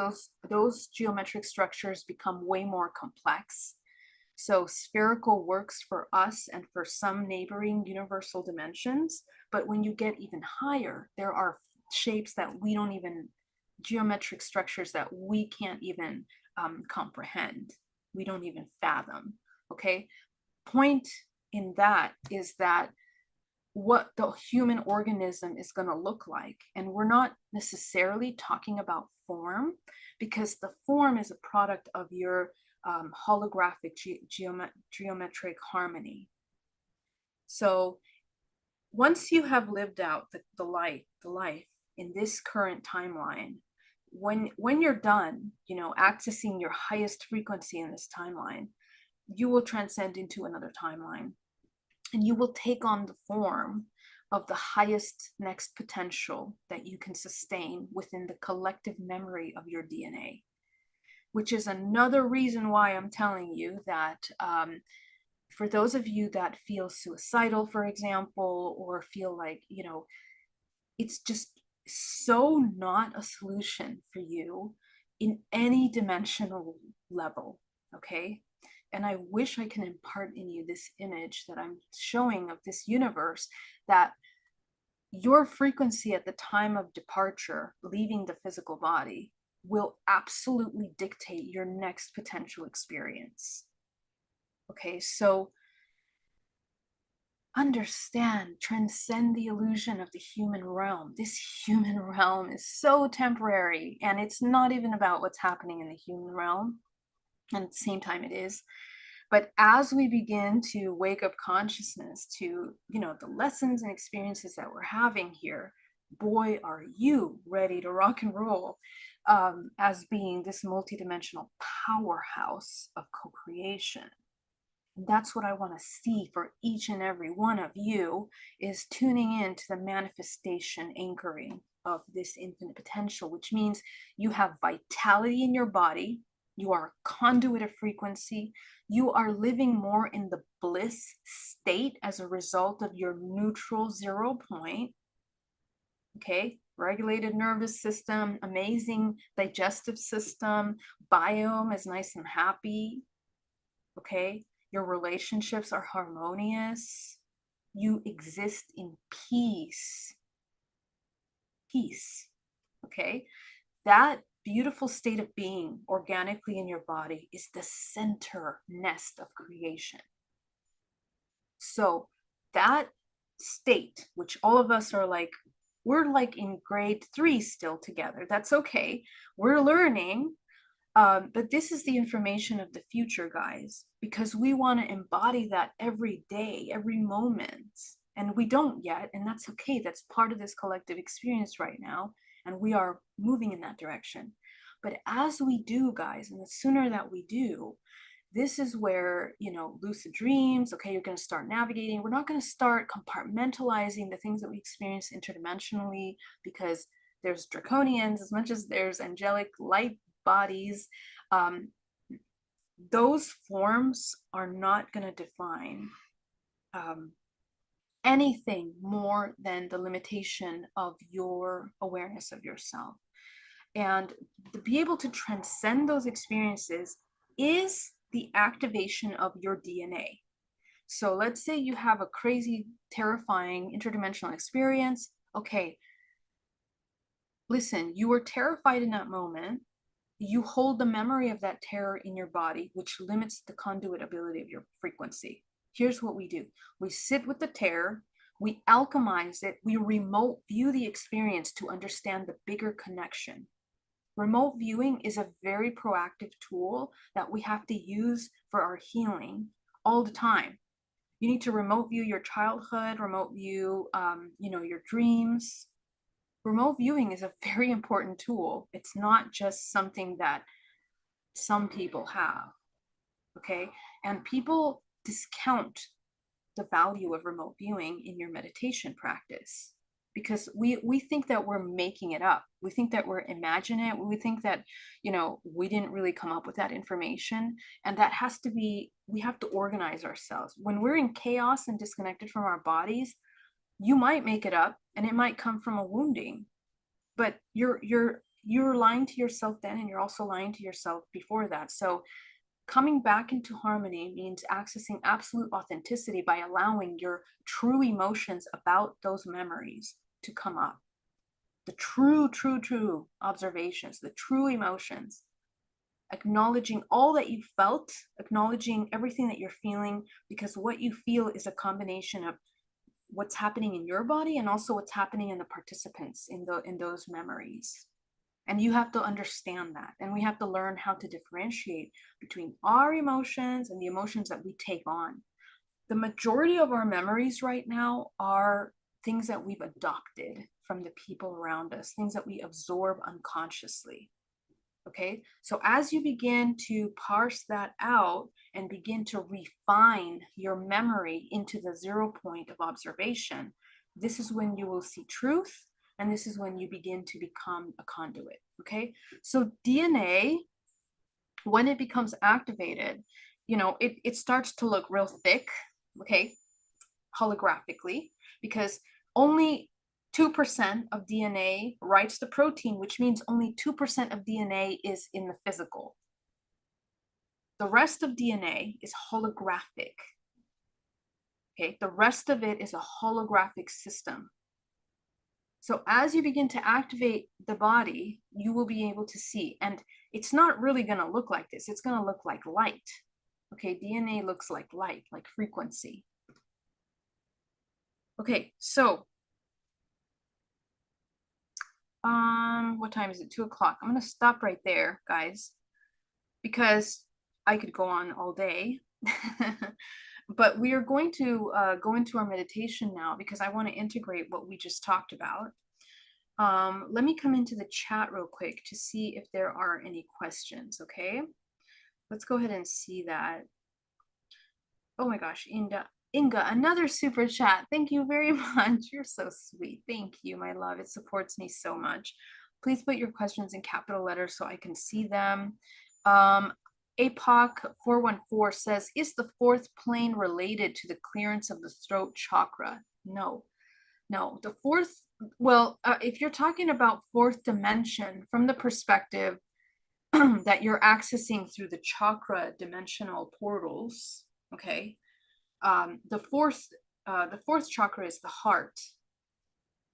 those geometric structures become way more complex. So spherical works for us and for some neighboring universal dimensions. But when you get even higher, there are shapes that we don't even, geometric structures that we can't even comprehend. We don't even fathom. Okay. Point in that is that what the human organism is going to look like. And we're not necessarily talking about form, because the form is a product of your holographic geometric harmony. So once you have lived out the life in this current timeline, when you're done, accessing your highest frequency in this timeline, you will transcend into another timeline. And you will take on the form of the highest next potential that you can sustain within the collective memory of your DNA, which is another reason why I'm telling you that for those of you that feel suicidal, for example, or feel like, it's just so not a solution for you in any dimensional level, okay? And I wish I can impart in you this image that I'm showing of this universe, that your frequency at the time of departure, leaving the physical body, will absolutely dictate your next potential experience. Okay, so understand, transcend the illusion of the human realm. This human realm is so temporary, and it's not even about what's happening in the human realm. And at the same time it is. But as we begin to wake up consciousness to, the lessons and experiences that we're having here, boy, are you ready to rock and roll as being this multidimensional powerhouse of co-creation. And that's what I want to see for each and every one of you, is tuning in to the manifestation anchoring of this infinite potential, which means you have vitality in your body. You are a conduit of frequency. You are living more in the bliss state as a result of your neutral 0 point. Okay, regulated nervous system, amazing digestive system, biome is nice and happy. Okay, your relationships are harmonious. You exist in peace. Peace. Okay, that beautiful state of being organically in your body is the center nest of creation. So that state, which all of us are like, we're like in grade 3 still together. That's okay. We're learning. But this is the information of the future, guys, because we want to embody that every day, every moment. And we don't yet, and that's okay. That's part of this collective experience right now. and we are moving in that direction. But as we do, guys, and the sooner that we do, this is where, you know, lucid dreams, okay, you're going to start navigating. We're not going to start compartmentalizing the things that we experience interdimensionally, because there's draconians as much as there's angelic light bodies. Those forms are not going to define anything more than the limitation of your awareness of yourself. And to be able to transcend those experiences is the activation of your DNA. So let's say you have a crazy, terrifying interdimensional experience. Okay, listen, you were terrified in that moment. You hold the memory of that terror in your body, which limits the conduit ability of your frequency. Here's what we do. We sit with the terror, we alchemize it, we remote view the experience to understand the bigger connection. Remote viewing is a very proactive tool that we have to use for our healing all the time. You need to remote view your childhood, remote view, you know, your dreams. Remote viewing is a very important tool. It's not just something that some people have, okay? And people discount the value of remote viewing in your meditation practice, because we think that we're making it up. We think that we're imagining it. We think that, you know, we didn't really come up with that information. And that has to be, we have to organize ourselves. When we're in chaos and disconnected from our bodies, you might make it up and it might come from a wounding, but you're lying to yourself then, and you're also lying to yourself before that. So coming back into harmony means accessing absolute authenticity by allowing your true emotions about those memories to come up. The true observations, the true emotions, acknowledging all that you felt, acknowledging everything that you're feeling, because what you feel is a combination of what's happening in your body and also what's happening in the participants in those memories. And you have to understand that. And we have to learn how to differentiate between our emotions and the emotions that we take on. The majority of our memories right now are things that we've adopted from the people around us, things that we absorb unconsciously. Okay, so as you begin to parse that out and begin to refine your memory into the 0 point of observation, this is when you will see truth, and this is when you begin to become a conduit. Okay, so DNA, when it becomes activated, you know, it starts to look real thick, okay, holographically, because only 2% of DNA writes the protein, which means only 2% of DNA is in the physical. The rest of DNA is holographic. Okay, the rest of it is a holographic system. So as you begin to activate the body, you will be able to see, and it's not really going to look like this. It's going to look like light. Okay, DNA looks like light, like frequency. Okay, so what time is it? 2 o'clock. I'm going to stop right there, guys, because I could go on all day. But we are going to go into our meditation now, because I want to integrate what we just talked about. Let me come into the chat real quick to see if there are any questions, okay? Let's go ahead and see that. Oh my gosh, Inga, another super chat. Thank you very much. You're so sweet. Thank you, my love. It supports me so much. Please put your questions in capital letters so I can see them. APOC414 says, is the fourth plane related to the clearance of the throat chakra? No, the fourth, well, if you're talking about fourth dimension from the perspective that you're accessing through the chakra dimensional portals, okay, the fourth chakra is the heart.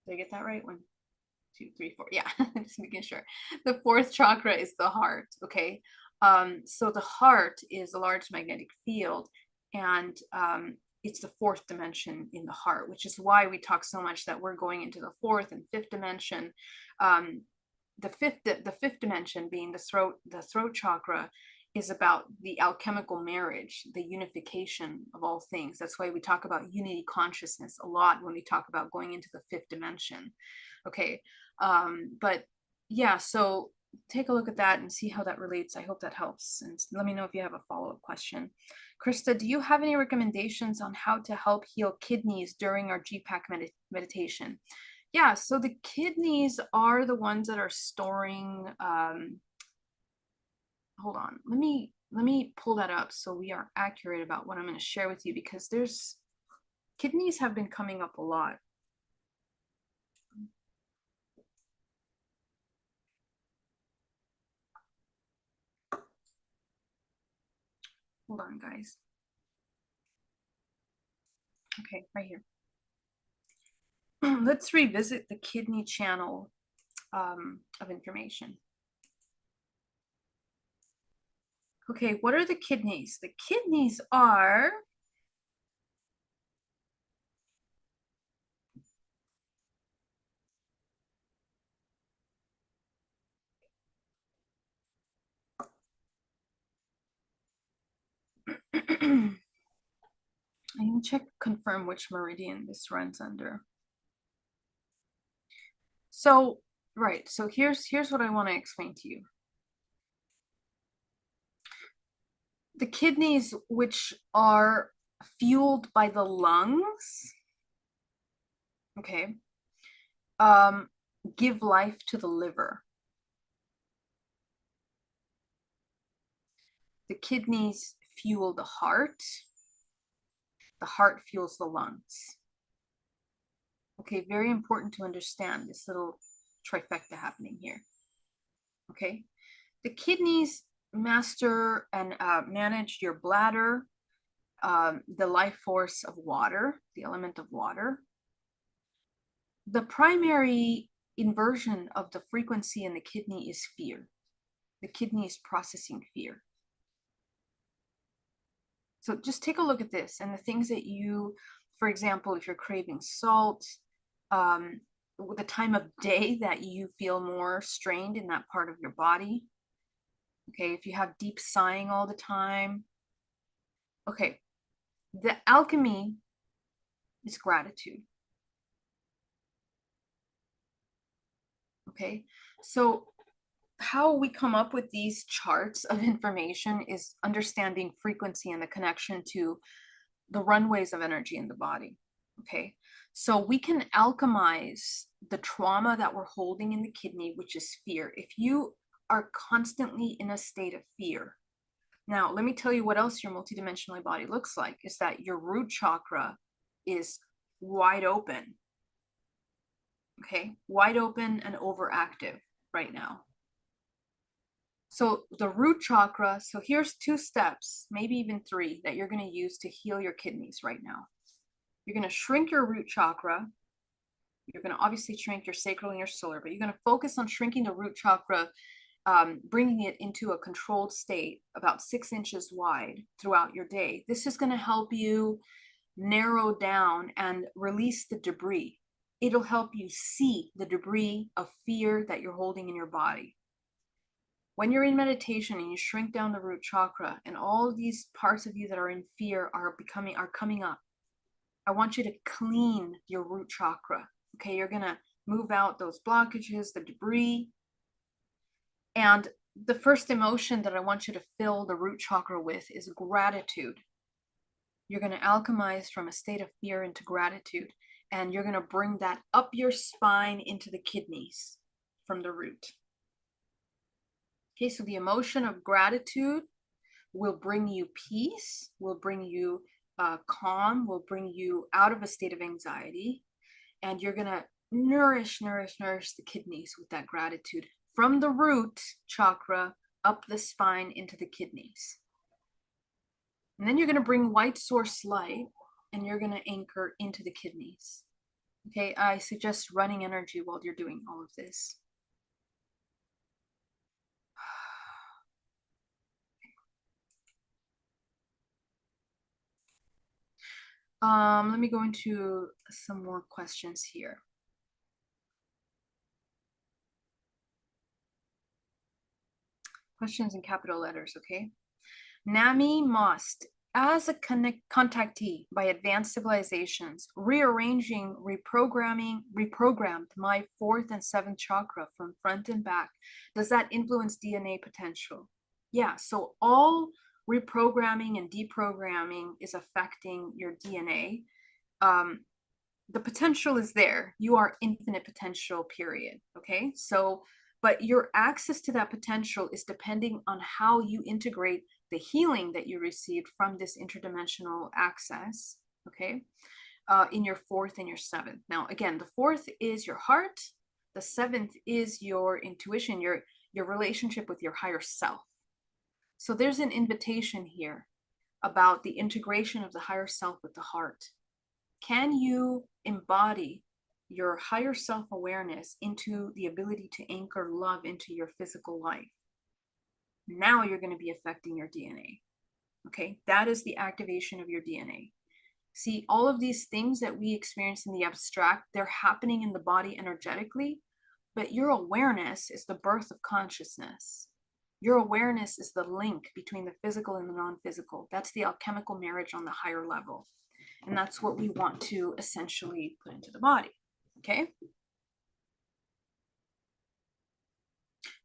Did I get that right? 1, 2, 3, 4. Yeah, just making sure. The fourth chakra is the heart. Okay. So the heart is a large magnetic field, and it's the fourth dimension in the heart, which is why we talk so much that we're going into the fourth and fifth dimension. The fifth dimension being the throat chakra is about the alchemical marriage, the unification of all things. That's why we talk about unity consciousness a lot when we talk about going into the fifth dimension. Okay, But yeah, so take a look at that and see how that relates. I hope that helps. And let me know if you have a follow-up question. Krista, do you have any recommendations on how to help heal kidneys during our GPAC meditation? Yeah, so the kidneys are the ones that are storing, hold on, let me pull that up so we are accurate about what I'm going to share with you, because kidneys have been coming up a lot. Hold on, guys. Okay, right here. Let's revisit the kidney channel of information. Okay, what are the kidneys? The kidneys are I'm gonna check, confirm which meridian this runs under. So, right, so here's what I want to explain to you. The kidneys, which are fueled by the lungs, okay, give life to the liver. The kidneys fuel the heart fuels the lungs. Okay, very important to understand this little trifecta happening here. Okay, the kidneys master and manage your bladder, the life force of water, the element of water. The primary inversion of the frequency in the kidney is fear. The kidney is processing fear. So just take a look at this and the things that you, for example, if you're craving salt, the time of day that you feel more strained in that part of your body. Okay, if you have deep sighing all the time. Okay, the alchemy is gratitude. Okay, so how we come up with these charts of information is understanding frequency and the connection to the runways of energy in the body. Okay, so we can alchemize the trauma that we're holding in the kidney, which is fear. If you are constantly in a state of fear, now let me tell you what else your multidimensional body looks like, is that your root chakra is wide open. Okay, wide open and overactive right now. So the root chakra, so here's 2 steps, maybe even 3, that you're going to use to heal your kidneys right now. You're going to shrink your root chakra. You're going to obviously shrink your sacral and your solar, but you're going to focus on shrinking the root chakra, bringing it into a controlled state about 6 inches wide throughout your day. This is going to help you narrow down and release the debris. It'll help you see the debris of fear that you're holding in your body. When you're in meditation and you shrink down the root chakra and all these parts of you that are in fear are coming up, I want you to clean your root chakra. Okay, you're going to move out those blockages, the debris. And the first emotion that I want you to fill the root chakra with is gratitude. You're going to alchemize from a state of fear into gratitude. And you're going to bring that up your spine into the kidneys from the root. Okay, so the emotion of gratitude will bring you peace, will bring you calm, will bring you out of a state of anxiety. And you're going to nourish the kidneys with that gratitude from the root chakra up the spine into the kidneys. And then you're going to bring white source light and you're going to anchor into the kidneys. Okay, I suggest running energy while you're doing all of this. Let me go into some more questions here. Questions in capital letters, okay? Nami Most as a contactee by advanced civilizations, rearranging, reprogrammed my fourth and seventh chakra from front and back, does that influence DNA potential? Yeah, so all reprogramming and deprogramming is affecting your DNA. The potential is there. You are infinite potential, period. Okay, so, but your access to that potential is depending on how you integrate the healing that you received from this interdimensional access, okay, in your fourth and your seventh. Now, again, the fourth is your heart. The seventh is your intuition, your relationship with your higher self. So there's an invitation here about the integration of the higher self with the heart. Can you embody your higher self-awareness into the ability to anchor love into your physical life? Now you're going to be affecting your DNA. Okay, that is the activation of your DNA. See, all of these things that we experience in the abstract, they're happening in the body energetically, but your awareness is the birth of consciousness. Your awareness is the link between the physical and the non-physical. That's the alchemical marriage on the higher level. And that's what we want to essentially put into the body. Okay.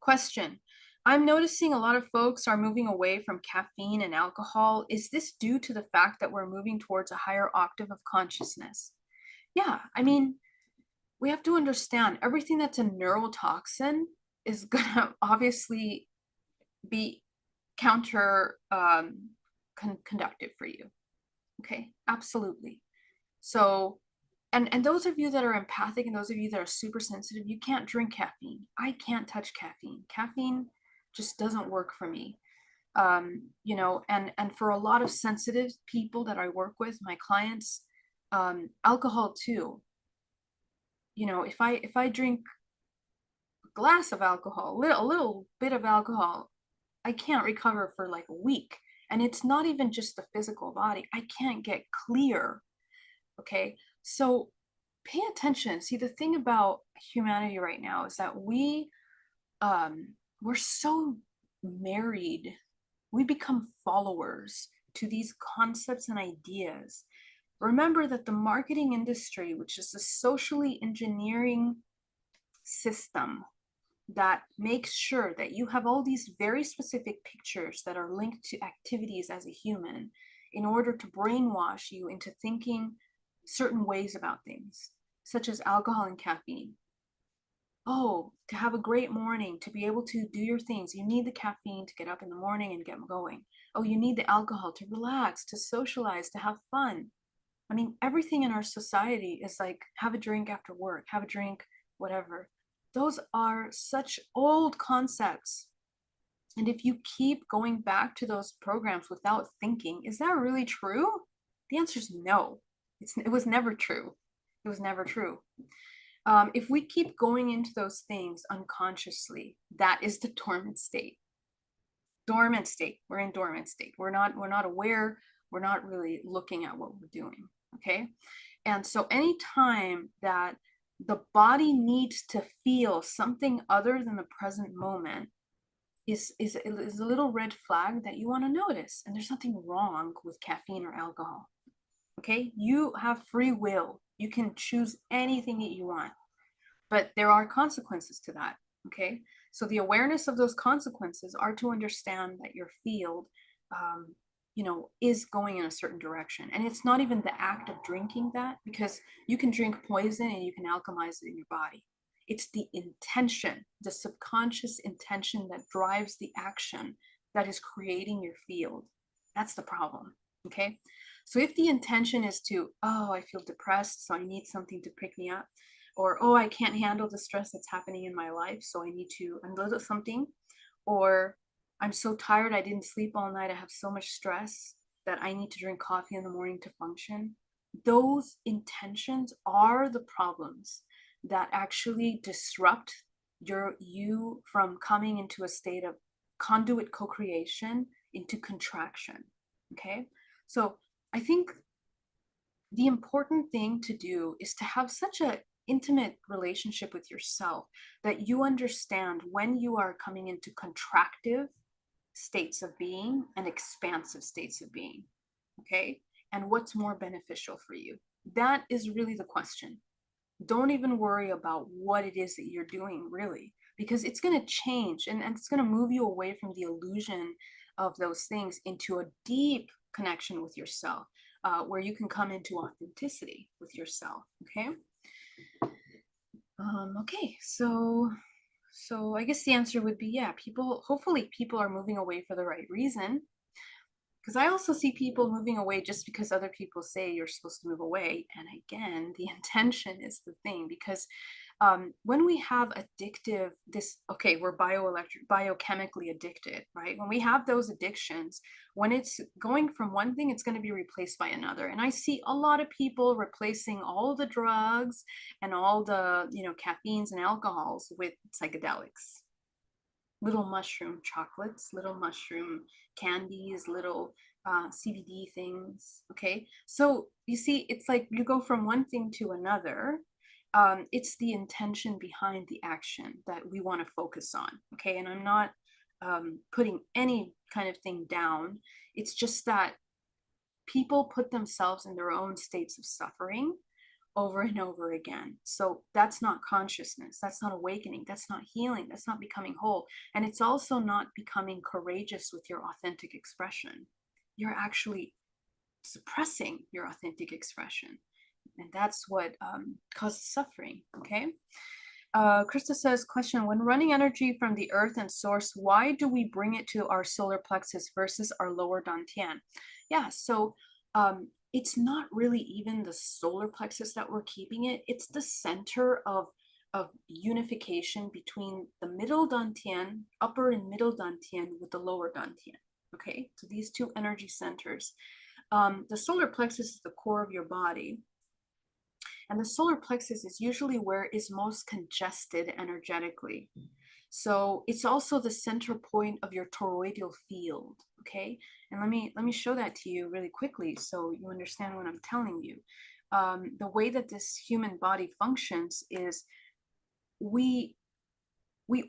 Question. I'm noticing a lot of folks are moving away from caffeine and alcohol. Is this due to the fact that we're moving towards a higher octave of consciousness? Yeah, I mean, we have to understand everything that's a neurotoxin is going to obviously be counter conductive for you. Okay, absolutely. So, and those of you that are empathic and those of you that are super sensitive, you can't drink caffeine. I can't touch caffeine. Caffeine just doesn't work for me. You know, and for a lot of sensitive people that I work with, my clients, alcohol too. You know, if I drink a glass of alcohol, a little bit of alcohol, I can't recover for like a week. And it's not even just the physical body. I can't get clear. Okay, so pay attention. See, the thing about humanity right now is that we're so married. We become followers to these concepts and ideas. Remember that the marketing industry, which is a socially engineering system that makes sure that you have all these very specific pictures that are linked to activities as a human in order to brainwash you into thinking certain ways about things, such as alcohol and caffeine. Oh, to have a great morning, to be able to do your things, you need the caffeine to get up in the morning and get going. Oh, you need the alcohol to relax, to socialize, to have fun. I mean, everything in our society is like, have a drink after work, have a drink, whatever. Those are such old concepts. And if you keep going back to those programs without thinking, is that really true? The answer is no. It was never true. It was never true. If we keep going into those things unconsciously, that is the dormant state. Dormant state. We're in dormant state. We're not aware. We're not really looking at what we're doing. Okay. And so anytime that the body needs to feel something other than the present moment is a little red flag that you want to notice. And there's nothing wrong with caffeine or alcohol. Okay. You have free will. You can choose anything that you want, but there are consequences to that. Okay. So the awareness of those consequences are to understand that your field, you know, is going in a certain direction. And it's not even the act of drinking that, because you can drink poison and you can alchemize it in your body. It's the intention, the subconscious intention that drives the action that is creating your field. That's the problem. Okay. So if the intention is to, oh, I feel depressed, so I need something to pick me up, or, oh, I can't handle the stress that's happening in my life, so I need to unload something, or I'm so tired, I didn't sleep all night, I have so much stress that I need to drink coffee in the morning to function. Those intentions are the problems that actually disrupt you from coming into a state of conduit co-creation into contraction. Okay, so I think the important thing to do is to have such an intimate relationship with yourself that you understand when you are coming into contractive states of being and expansive states of being. okay? And what's more beneficial for you? That is really the question. Don't even worry about what it is that you're doing, really, because it's going to change, and it's going to move you away from the illusion of those things into a deep connection with yourself, where you can come into authenticity with yourself, okay? Okay, so I guess the answer would be, yeah, hopefully people are moving away for the right reason. Because I also see people moving away just because other people say you're supposed to move away. And again, the intention is the thing, because when we have addictive, we're biochemically addicted, right? When we have those addictions, when it's going from one thing, it's going to be replaced by another. And I see a lot of people replacing all the drugs and all the, caffeines and alcohols with psychedelics, little mushroom chocolates, little mushroom candies, little CBD things. Okay, so you see, it's like you go from one thing to another. It's the intention behind the action that we want to focus on. Okay, and I'm not putting any kind of thing down. It's just that people put themselves in their own states of suffering over and over again. So that's not consciousness. That's not awakening. That's not healing. That's not becoming whole. And it's also not becoming courageous with your authentic expression. You're actually suppressing your authentic expression. And that's what causes suffering. Okay. Krista says, question, when running energy from the earth and source, why do we bring it to our solar plexus versus our lower dantian? Yeah, so it's not really even the solar plexus that we're keeping it. It's the center of unification between the middle dantian, upper and middle dantian, with the lower dantian. Okay, so these two energy centers. The solar plexus is the core of your body. And the solar plexus is usually where it's most congested energetically. So it's also the center point of your toroidal field, okay? And let me show that to you really quickly so you understand what I'm telling you. The way that this human body functions is we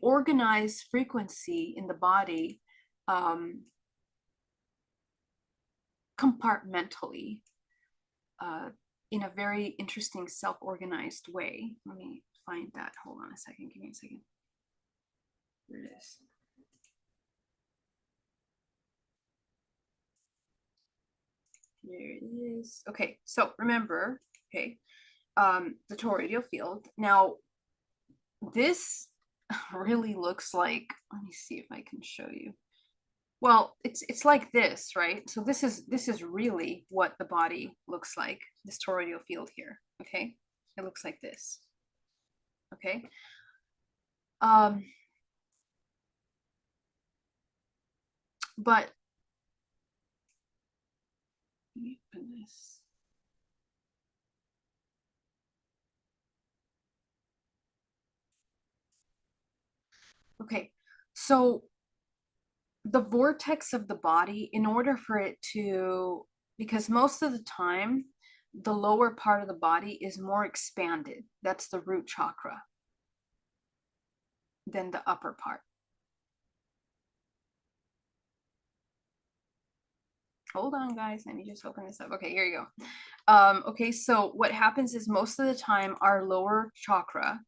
organize frequency in the body compartmentally, in a very interesting self-organized way. Let me find that. Hold on a second. Give me a second. Here it is. Here it is. Okay, so remember, okay, the toroidal field. Now, this really looks like, let me see if I can show you. Well, it's like this, right? So this is really what the body looks like, this toroidal field here, okay? It looks like this, okay? But let me open this. Okay, so the vortex of the body, in order for it to, because most of the time, the lower part of the body is more expanded. That's the root chakra than the upper part. Hold on, guys. Let me just open this up. Okay, here you go. Okay, so what happens is most of the time our lower chakra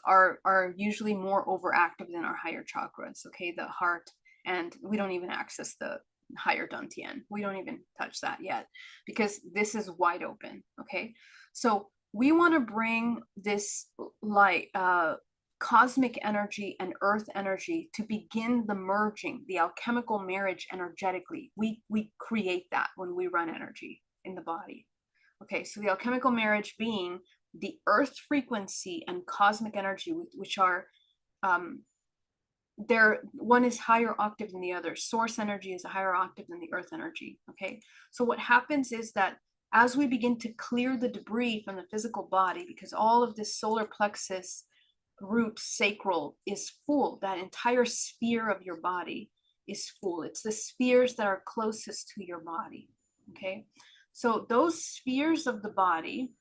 are usually more overactive than our higher chakras. Okay, the heart, and we don't even access the higher dantian. We don't even touch that yet because this is wide open. Okay, so we want to bring this light, cosmic energy and earth energy to begin the merging, the alchemical marriage energetically. We create that when we run energy in the body. Okay, so the alchemical marriage being the earth frequency and cosmic energy, which are one is higher octave than the other. Source energy is a higher octave than the earth energy. Okay, so what happens is that as we begin to clear the debris from the physical body, because all of this solar plexus, root, sacral is full, that entire sphere of your body is full. It's the spheres that are closest to your body. Okay, so those spheres of the body,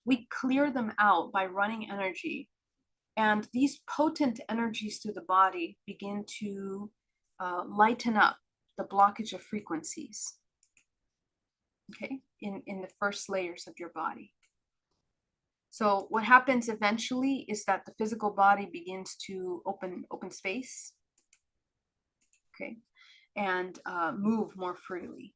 we clear them out by running energy, and these potent energies through the body begin to lighten up the blockage of frequencies. okay, in the first layers of your body. So what happens eventually is that the physical body begins to open space, okay, and move more freely.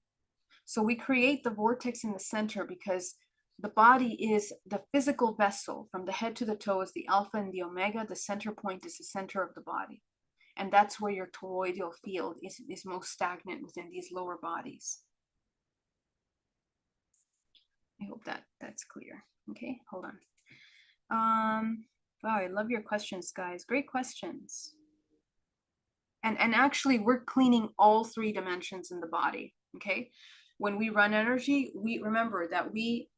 So we create the vortex in the center because the body is the physical vessel. From the head to the toe is the alpha and the omega. The center point is the center of the body. And that's where your toroidal field is most stagnant within these lower bodies. I hope that's clear. Okay, hold on. Wow, I love your questions, guys. Great questions. And actually, we're cleaning all 3 dimensions in the body. Okay, when we run energy, we remember that we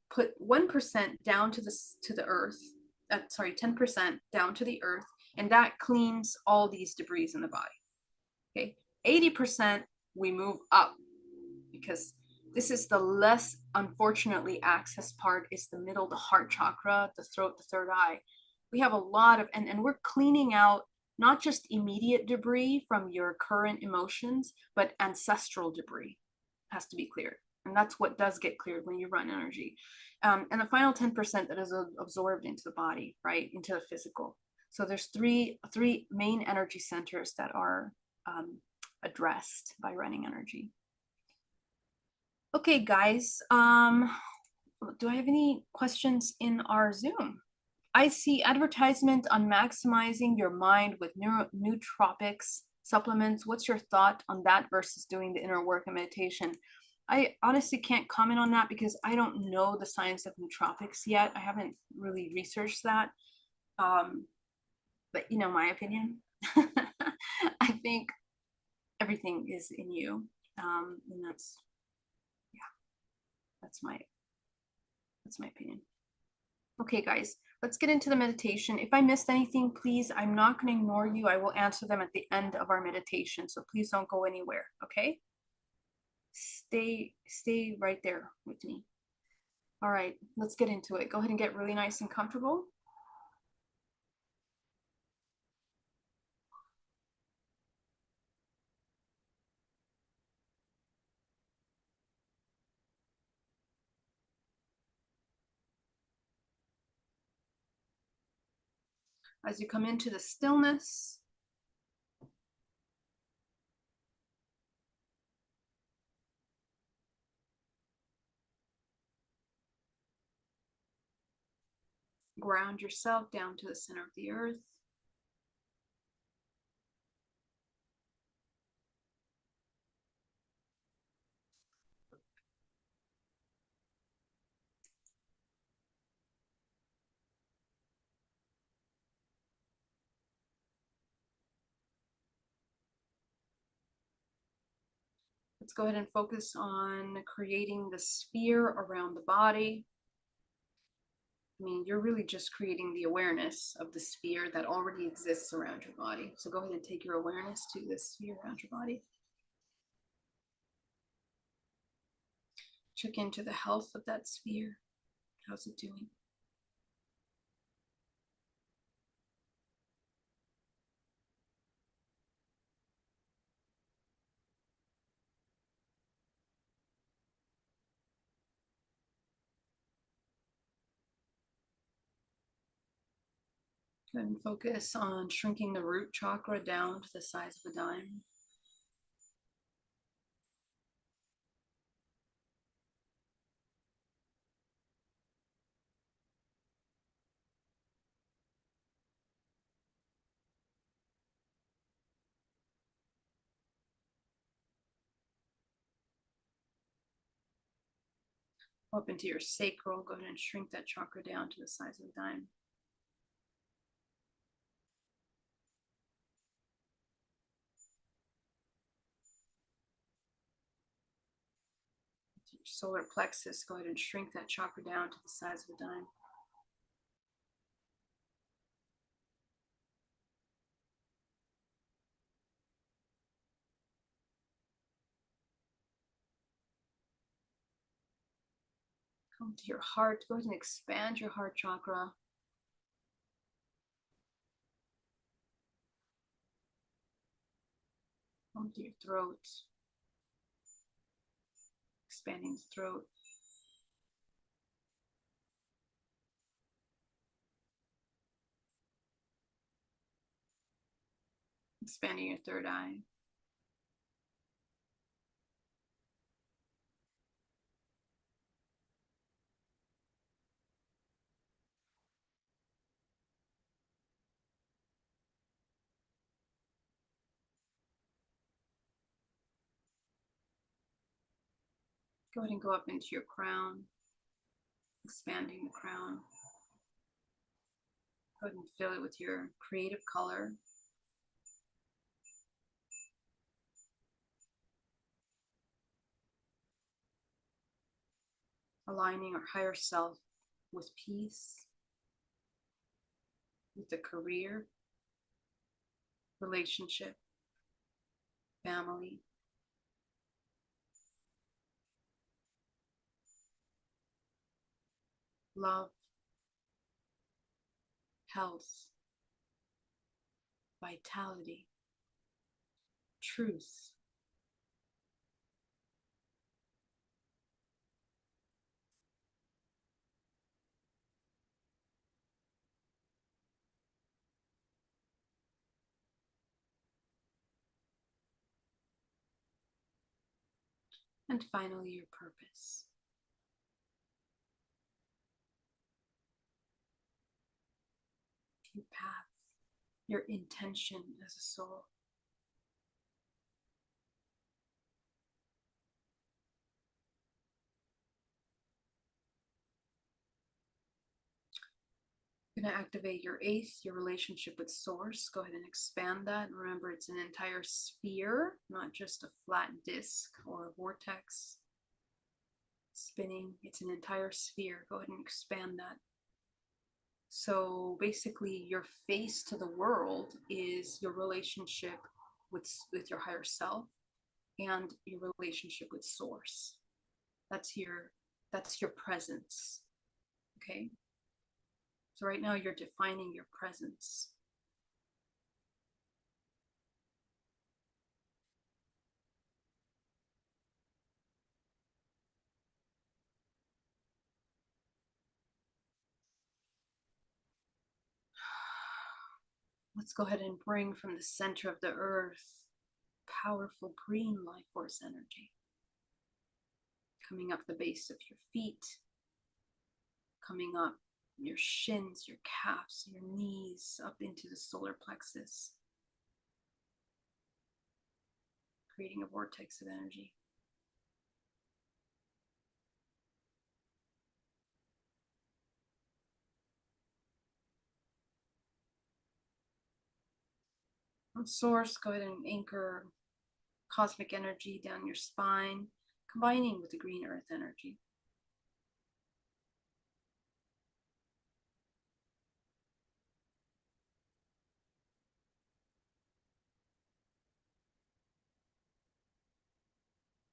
put 1% down to the earth. Sorry, 10% down to the earth, and that cleans all these debris in the body. Okay, 80% we move up, because this is the less unfortunately accessed part, is the middle, the heart chakra, the throat, the third eye. We have a lot of, and we're cleaning out not just immediate debris from your current emotions, but ancestral debris has to be cleared. And that's what does get cleared when you run energy. And the final 10% that is absorbed into the body, right, into the physical. So there's three main energy centers that are addressed by running energy. Okay, guys, do I have any questions in our Zoom? I see advertisement on maximizing your mind with nootropics supplements. What's your thought on that versus doing the inner work and meditation? I honestly can't comment on that because I don't know the science of nootropics yet. I haven't really researched that. But you know my opinion. I think everything is in you. And that's my opinion. Okay, guys, let's get into the meditation. If I missed anything, please, I'm not going to ignore you. I will answer them at the end of our meditation. So please don't go anywhere. Okay. Stay right there with me. All right, let's get into it. Go ahead and get really nice and comfortable. As you come into the stillness, ground yourself down to the center of the earth. Let's go ahead and focus on creating the sphere around the body. I mean, you're really just creating the awareness of the sphere that already exists around your body. So go ahead and take your awareness to the sphere around your body. Check into the health of that sphere. How's it doing? Go ahead and focus on shrinking the root chakra down to the size of a dime. Up into your sacral, go ahead and shrink that chakra down to the size of a dime. Your solar plexus, go ahead and shrink that chakra down to the size of a dime. Come to your heart, go ahead and expand your heart chakra. Come to your throat. expanding the throat. Expanding your third eye. Go ahead and go up into your crown, expanding the crown. Go ahead and fill it with your creative color. Aligning our higher self with peace, with a career, relationship, family, love, health, vitality, truth. And finally, your purpose. Your path, your intention as a soul. You're going to activate your eighth, your relationship with source. Go ahead and expand that. Remember, it's an entire sphere, not just a flat disc or a vortex spinning. It's an entire sphere. Go ahead and expand that. So basically, your face to the world is your relationship with your higher self and your relationship with source. That's your presence. Okay? So right now you're defining your presence. Let's go ahead and bring from the center of the earth powerful green life force energy coming up the base of your feet, coming up your shins, your calves, your knees, up into the solar plexus, creating a vortex of energy. From source, go ahead and anchor cosmic energy down your spine, combining with the green earth energy.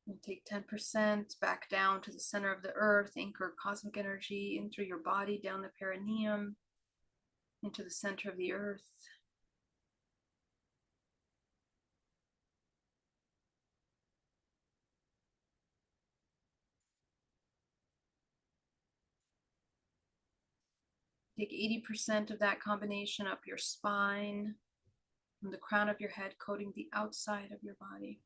And take 10% back down to the center of the earth, anchor cosmic energy in through your body, down the perineum, into the center of the earth. Take 80% of that combination up your spine, from the crown of your head, coating the outside of your body.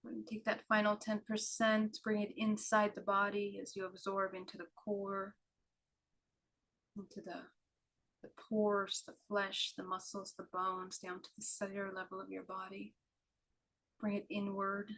And take that final 10%, bring it inside the body as you absorb into the core, into the pores, the flesh, the muscles, the bones, down to the cellular level of your body. Bring it inward.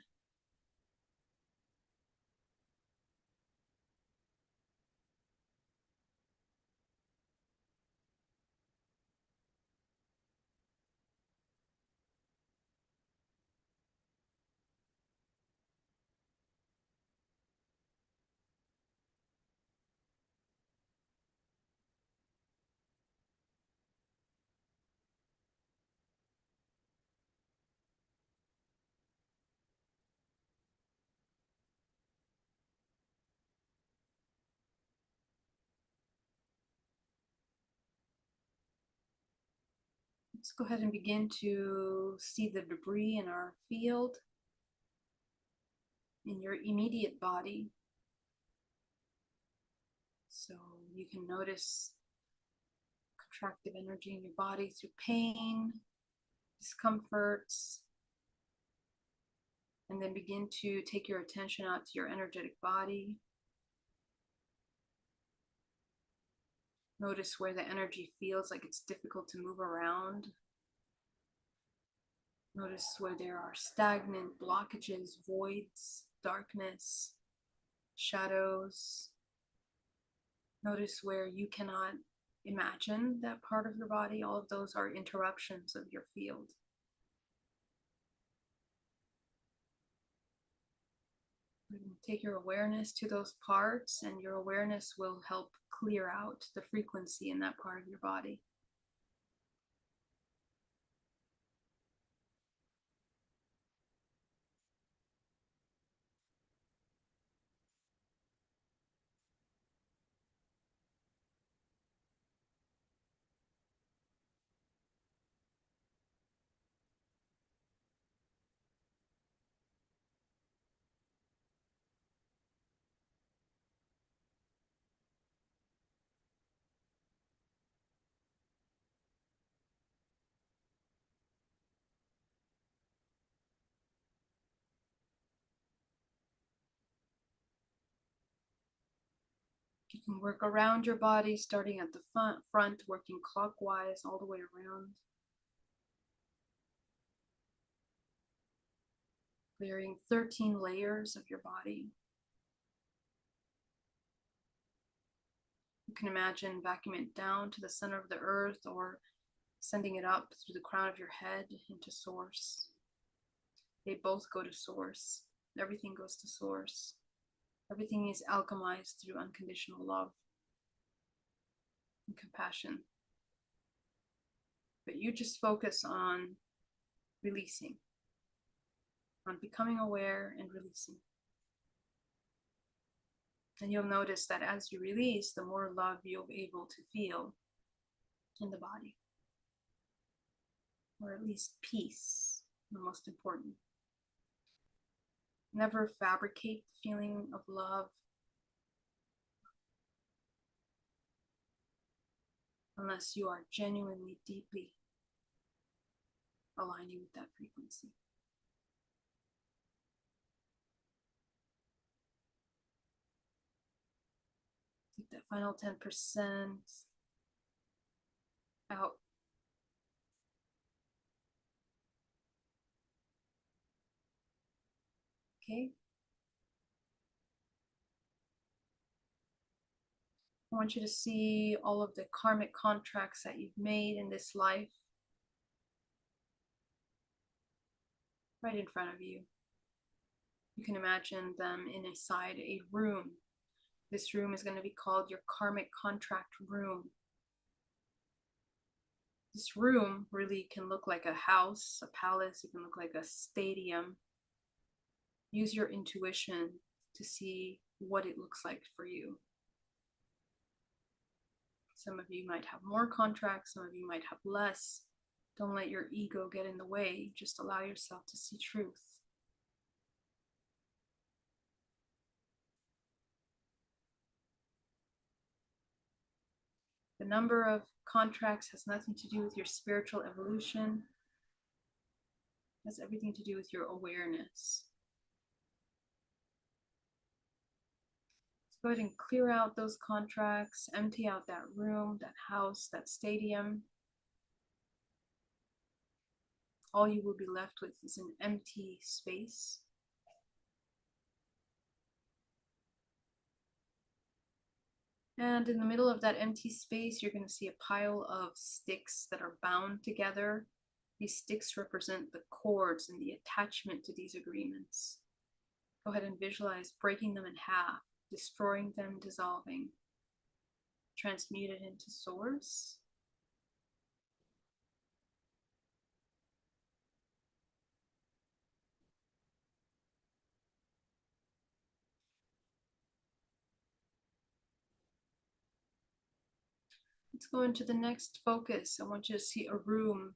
Let's go ahead and begin to see the debris in our field, in your immediate body. So you can notice contractive energy in your body through pain, discomforts, and then begin to take your attention out to your energetic body. Notice where the energy feels like it's difficult to move around. Notice where there are stagnant blockages, voids, darkness, shadows. Notice where you cannot imagine that part of your body. All of those are interruptions of your field. Take your awareness to those parts, and your awareness will help clear out the frequency in that part of your body. You can work around your body, starting at the front, working clockwise all the way around. Clearing 13 layers of your body. You can imagine vacuuming it down to the center of the earth or sending it up through the crown of your head into source. They both go to source. Everything goes to source. Everything is alchemized through unconditional love and compassion. But you just focus on releasing, on becoming aware and releasing. And you'll notice that as you release, the more love you'll be able to feel in the body. Or at least peace, the most important. Never fabricate the feeling of love unless you are genuinely, deeply aligning with that frequency. Take that final 10% out. Okay. I want you to see all of the karmic contracts that you've made in this life right in front of you. You can imagine them inside a room. This room is going to be called your karmic contract room. This room really can look like a house, a palace. It can look like a stadium. Use your intuition to see what it looks like for you. Some of you might have more contracts, some of you might have less. Don't let your ego get in the way. Just allow yourself to see truth. The number of contracts has nothing to do with your spiritual evolution. It has everything to do with your awareness. Go ahead and clear out those contracts, empty out that room, that house, that stadium. All you will be left with is an empty space. And in the middle of that empty space, you're going to see a pile of sticks that are bound together. These sticks represent the cords and the attachment to these agreements. Go ahead and visualize breaking them in half, destroying them, dissolving. Transmute it into source. Let's go into the next focus. I want you to see a room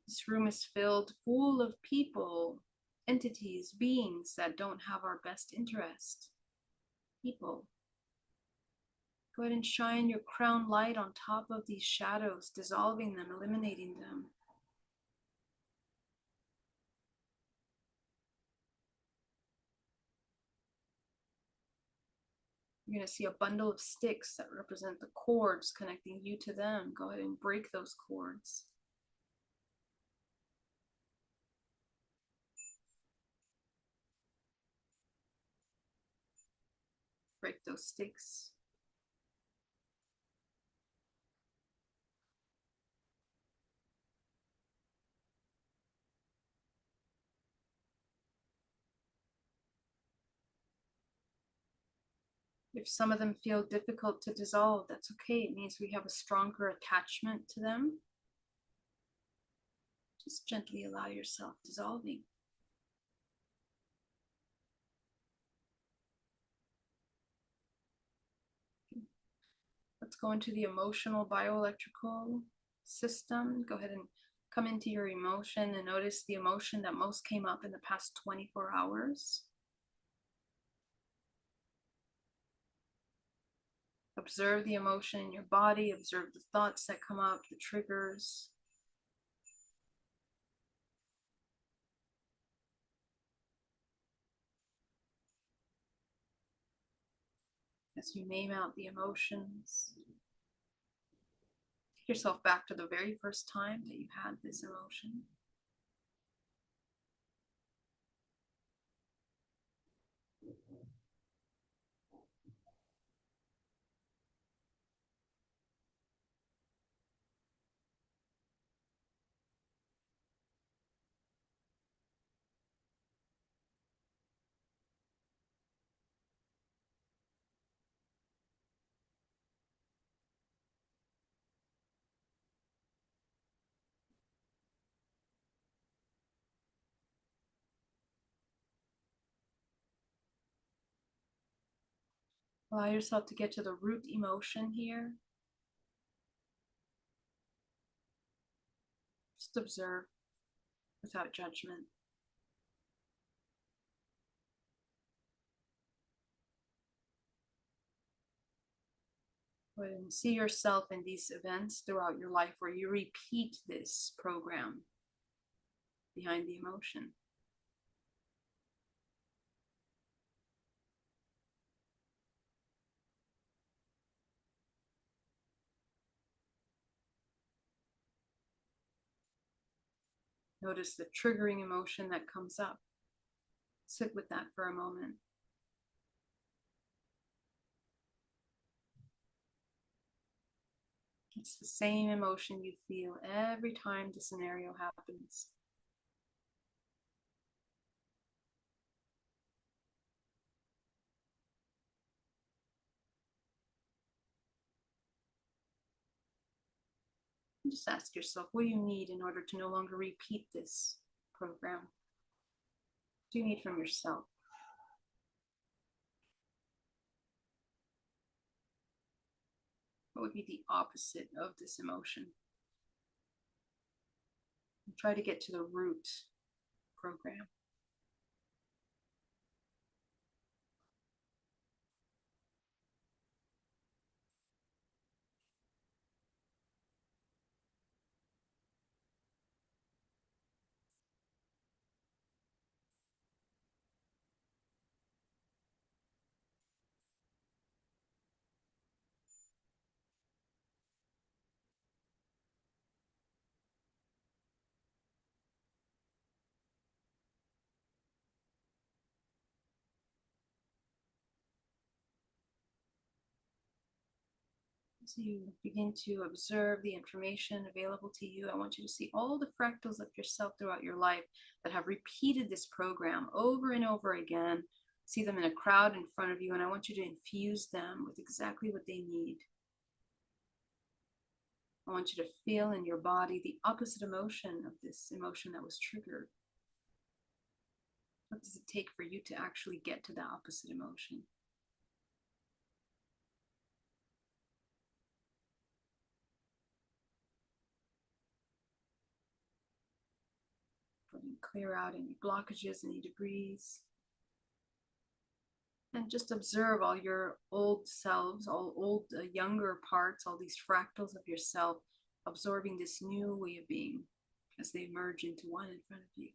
This room is filled full of people, entities, beings that don't have our best interest. People. Go ahead and shine your crown light on top of these shadows, dissolving them, eliminating them. You're going to see a bundle of sticks that represent the cords connecting you to them. Go ahead and break those cords. Break those sticks. If some of them feel difficult to dissolve, that's okay. It means we have a stronger attachment to them. Just gently allow yourself dissolving. Let's go into the emotional bioelectrical system. Go ahead and come into your emotion and notice the emotion that most came up in the past 24 hours. Observe the emotion in your body, observe the thoughts that come up, the triggers. As you name out the emotions, take yourself back to the very first time that you had this emotion. Allow yourself to get to the root emotion here. Just observe without judgment. Go ahead and see yourself in these events throughout your life where you repeat this program behind the emotion. Notice the triggering emotion that comes up. Sit with that for a moment. It's the same emotion you feel every time the scenario happens. And just ask yourself, what do you need in order to no longer repeat this program? What do you need from yourself? What would be the opposite of this emotion? And try to get to the root program. As you begin to observe the information available to you, I want you to see all the fractals of yourself throughout your life that have repeated this program over and over again. See them in a crowd in front of you, and I want you to infuse them with exactly what they need. I want you to feel in your body the opposite emotion of this emotion that was triggered. What does it take for you to actually get to the opposite emotion? Clear out any blockages, any debris. And just observe all your old selves, all old, younger parts, all these fractals of yourself, absorbing this new way of being as they merge into one in front of you.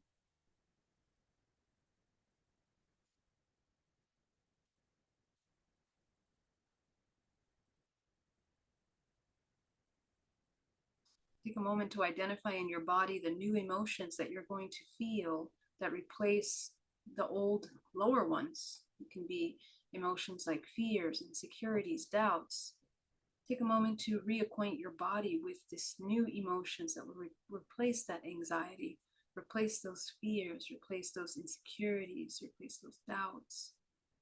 Take a moment to identify in your body the new emotions that you're going to feel that replace the old lower ones. It can be emotions like fears, insecurities, doubts. Take a moment to reacquaint your body with this new emotions that will replace that anxiety, replace those fears, replace those insecurities, replace those doubts.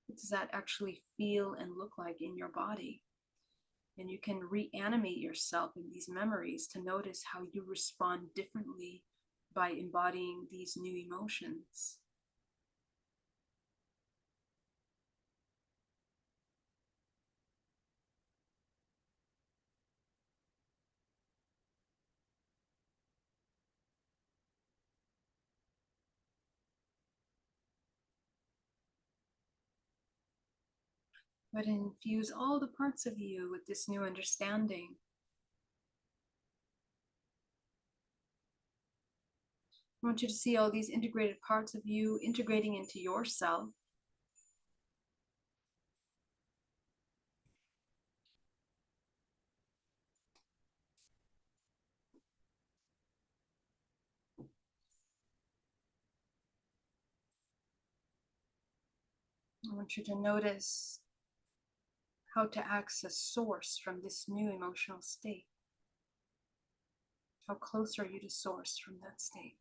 What does that actually feel and look like in your body? And you can reanimate yourself in these memories to notice how you respond differently by embodying these new emotions. But infuse all the parts of you with this new understanding. I want you to see all these integrated parts of you integrating into yourself. I want you to notice how to access source from this new emotional state. How close are you to source from that state?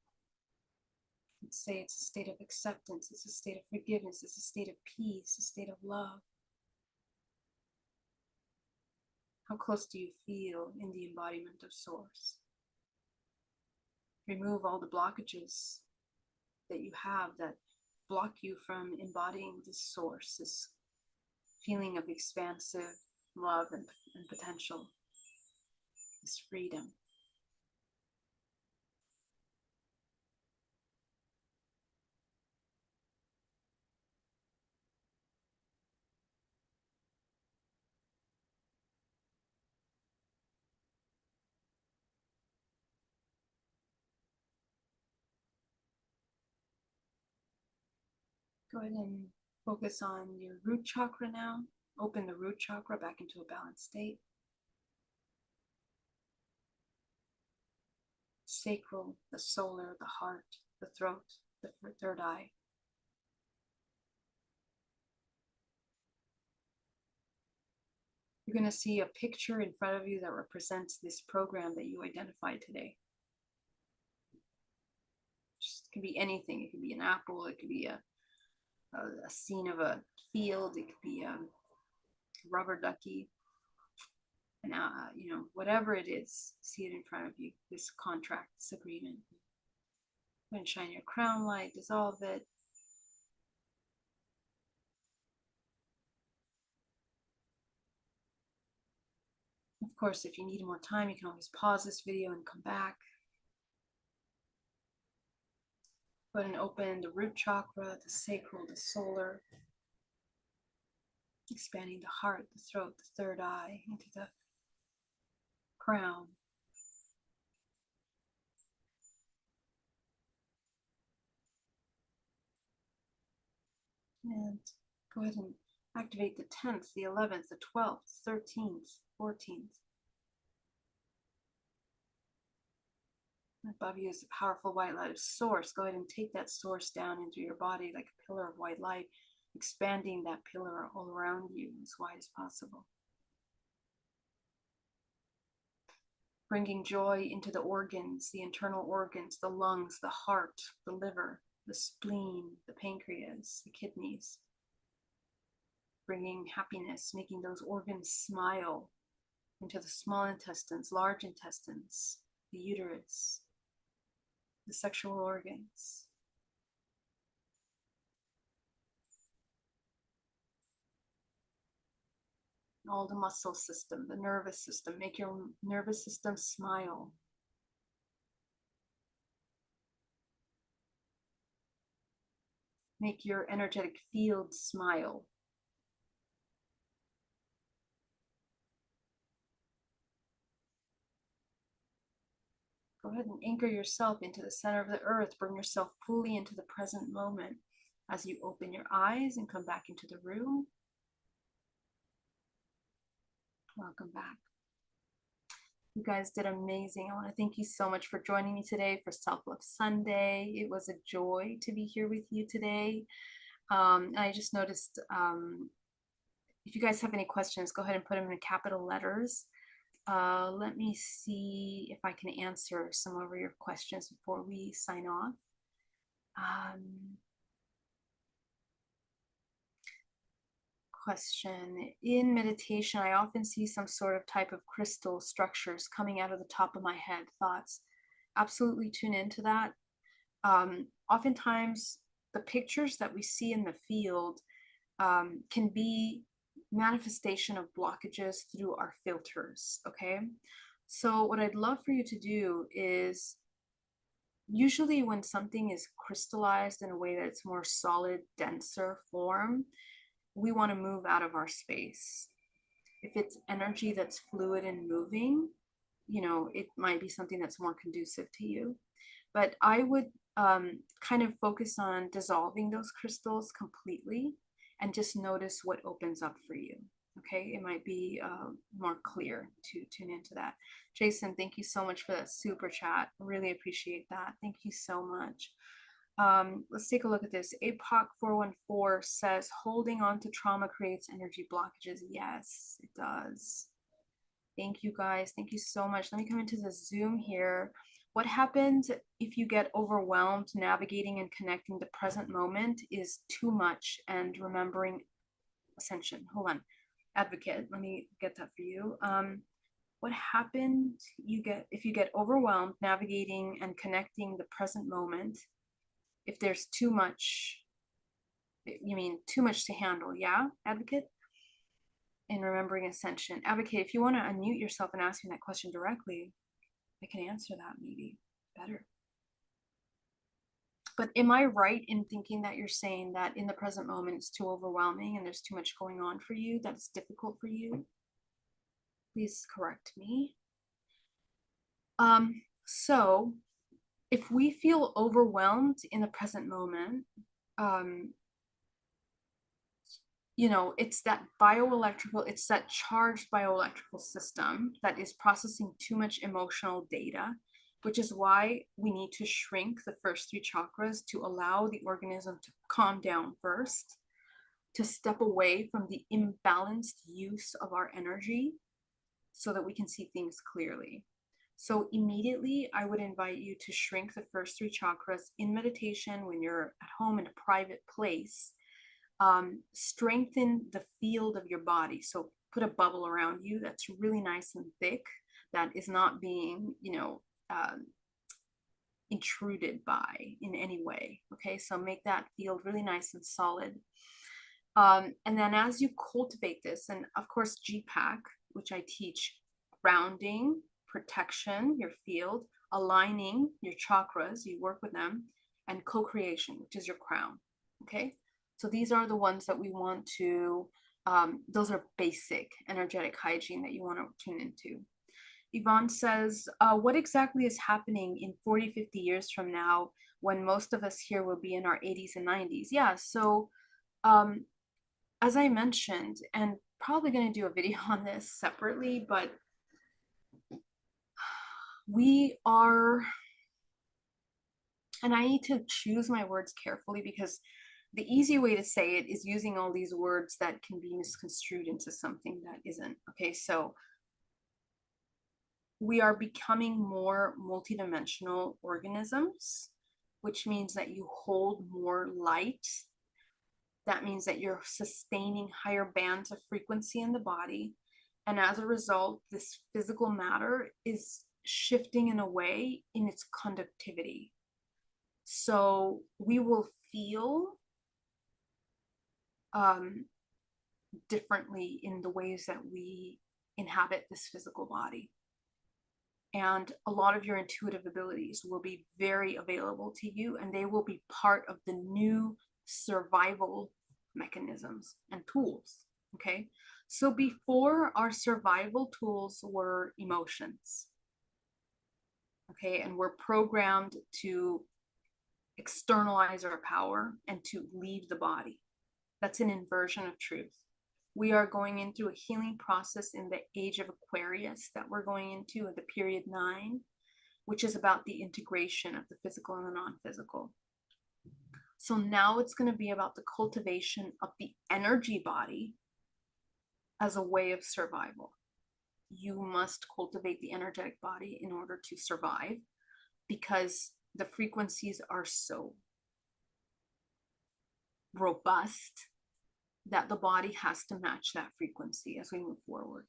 Let's say it's a state of acceptance, it's a state of forgiveness, it's a state of peace, a state of love. How close do you feel in the embodiment of source? Remove all the blockages that you have that block you from embodying this source, this feeling of expansive love and potential, this freedom. Go ahead and focus on your root chakra now. Open the root chakra back into a balanced state. Sacral, the solar, the heart, the throat, the third eye. You're going to see a picture in front of you that represents this program that you identified today. It can be anything. It could be an apple. It could be a scene of a field. It could be a rubber ducky. And whatever it is, see it in front of you. This contract, this agreement. Go and shine your crown light. Dissolve it. Of course, if you need more time, you can always pause this video and come back. Go ahead and open the root chakra, the sacral, the solar, expanding the heart, the throat, the third eye, into the crown. And go ahead and activate the 10th, the 11th, the 12th, 13th, 14th. Above you is the powerful white light of source. Go ahead and take that source down into your body like a pillar of white light, expanding that pillar all around you as wide as possible. Bringing joy into the organs, the internal organs, the lungs, the heart, the liver, the spleen, the pancreas, the kidneys. Bringing happiness, making those organs smile into the small intestines, large intestines, the uterus, the sexual organs. All the muscle system, the nervous system, make your nervous system smile. Make your energetic field smile. Go ahead and anchor yourself into the center of the earth. Bring yourself fully into the present moment as you open your eyes and come back into the room. Welcome back. You guys did amazing. I want to thank you so much for joining me today for Self-Love Sunday. It was a joy to be here with you today. I just noticed, if you guys have any questions, go ahead and put them in capital letters. Let me see if I can answer some of your questions before we sign off. Question. In meditation, I often see some sort of type of crystal structures coming out of the top of my head. Thoughts? Absolutely tune into that. Oftentimes, the pictures that we see in the field can be manifestation of blockages through our filters. Okay, so what I'd love for you to do is, usually when something is crystallized in a way that it's more solid, denser form, we want to move out of our space. If it's energy that's fluid and moving, you know, it might be something that's more conducive to you. But I would kind of focus on dissolving those crystals completely and just notice what opens up for you. Okay, it might be more clear to tune into that. Jason, thank you so much for that super chat. Really appreciate that. Thank you so much. Let's take a look at this. APOC 414 says holding on to trauma creates energy blockages. Yes, it does. Thank you guys. Thank you so much. Let me come into the Zoom here. What happens if you get overwhelmed navigating and connecting the present moment is too much and remembering ascension? Hold on. Advocate, let me get that for you. What happens if you get overwhelmed navigating and connecting the present moment? If there's too much, you mean too much to handle, yeah, Advocate? And remembering ascension. Advocate, if you want to unmute yourself and ask me that question directly, I can answer that maybe better. But am I right in thinking that you're saying that in the present moment it's too overwhelming and there's too much going on for you, that's difficult for you? Please correct me. So if we feel overwhelmed in the present moment, you know, it's that it's that charged bioelectrical system that is processing too much emotional data, which is why we need to shrink the first three chakras to allow the organism to calm down first, to step away from the imbalanced use of our energy so that we can see things clearly. So immediately, I would invite you to shrink the first three chakras in meditation when you're at home in a private place. Strengthen the field of your body. So put a bubble around you that's really nice and thick, that is not being, you know, intruded by in any way. Okay, so make that field really nice and solid. And then as you cultivate this, and of course GPAC, which I teach, grounding, protection, your field, aligning your chakras, you work with them, and co-creation, which is your crown. Okay, so these are the ones that we want to, those are basic energetic hygiene that you want to tune into. Yvonne says, what exactly is happening in 40, 50 years from now when most of us here will be in our 80s and 90s? Yeah, so as I mentioned, and probably going to do a video on this separately, but we are, and I need to choose my words carefully because the easy way to say it is using all these words that can be misconstrued into something that isn't. Okay, so we are becoming more multidimensional organisms, which means that you hold more light. That means that you're sustaining higher bands of frequency in the body. And as a result, this physical matter is shifting in a way in its conductivity. So we will feel differently in the ways that we inhabit this physical body. And a lot of your intuitive abilities will be very available to you, and they will be part of the new survival mechanisms and tools. Okay, so before, our survival tools were emotions. Okay, and we're programmed to externalize our power and to leave the body. That's an inversion of truth. We are going into a healing process in the age of Aquarius that we're going into at the period 9, which is about the integration of the physical and the non-physical. So now it's going to be about the cultivation of the energy body as a way of survival. You must cultivate the energetic body in order to survive, because the frequencies are so robust that the body has to match that frequency as we move forward.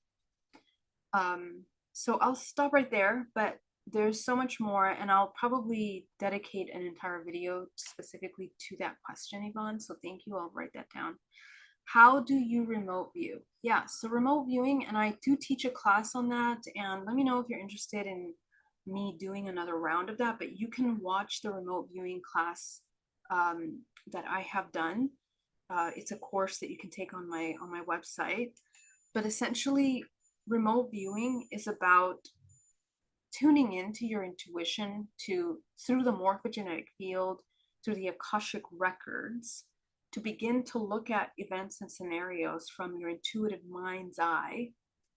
So I'll stop right there, but there's so much more, and I'll probably dedicate an entire video specifically to that question, Yvonne. So thank you. I'll write that down. How do you remote view? Yeah, so remote viewing, and I do teach a class on that, and let me know if you're interested in me doing another round of that, but you can watch the remote viewing class that I have done. It's a course that you can take on my website, but essentially remote viewing is about tuning into your intuition through the morphogenetic field, through the Akashic records, to begin to look at events and scenarios from your intuitive mind's eye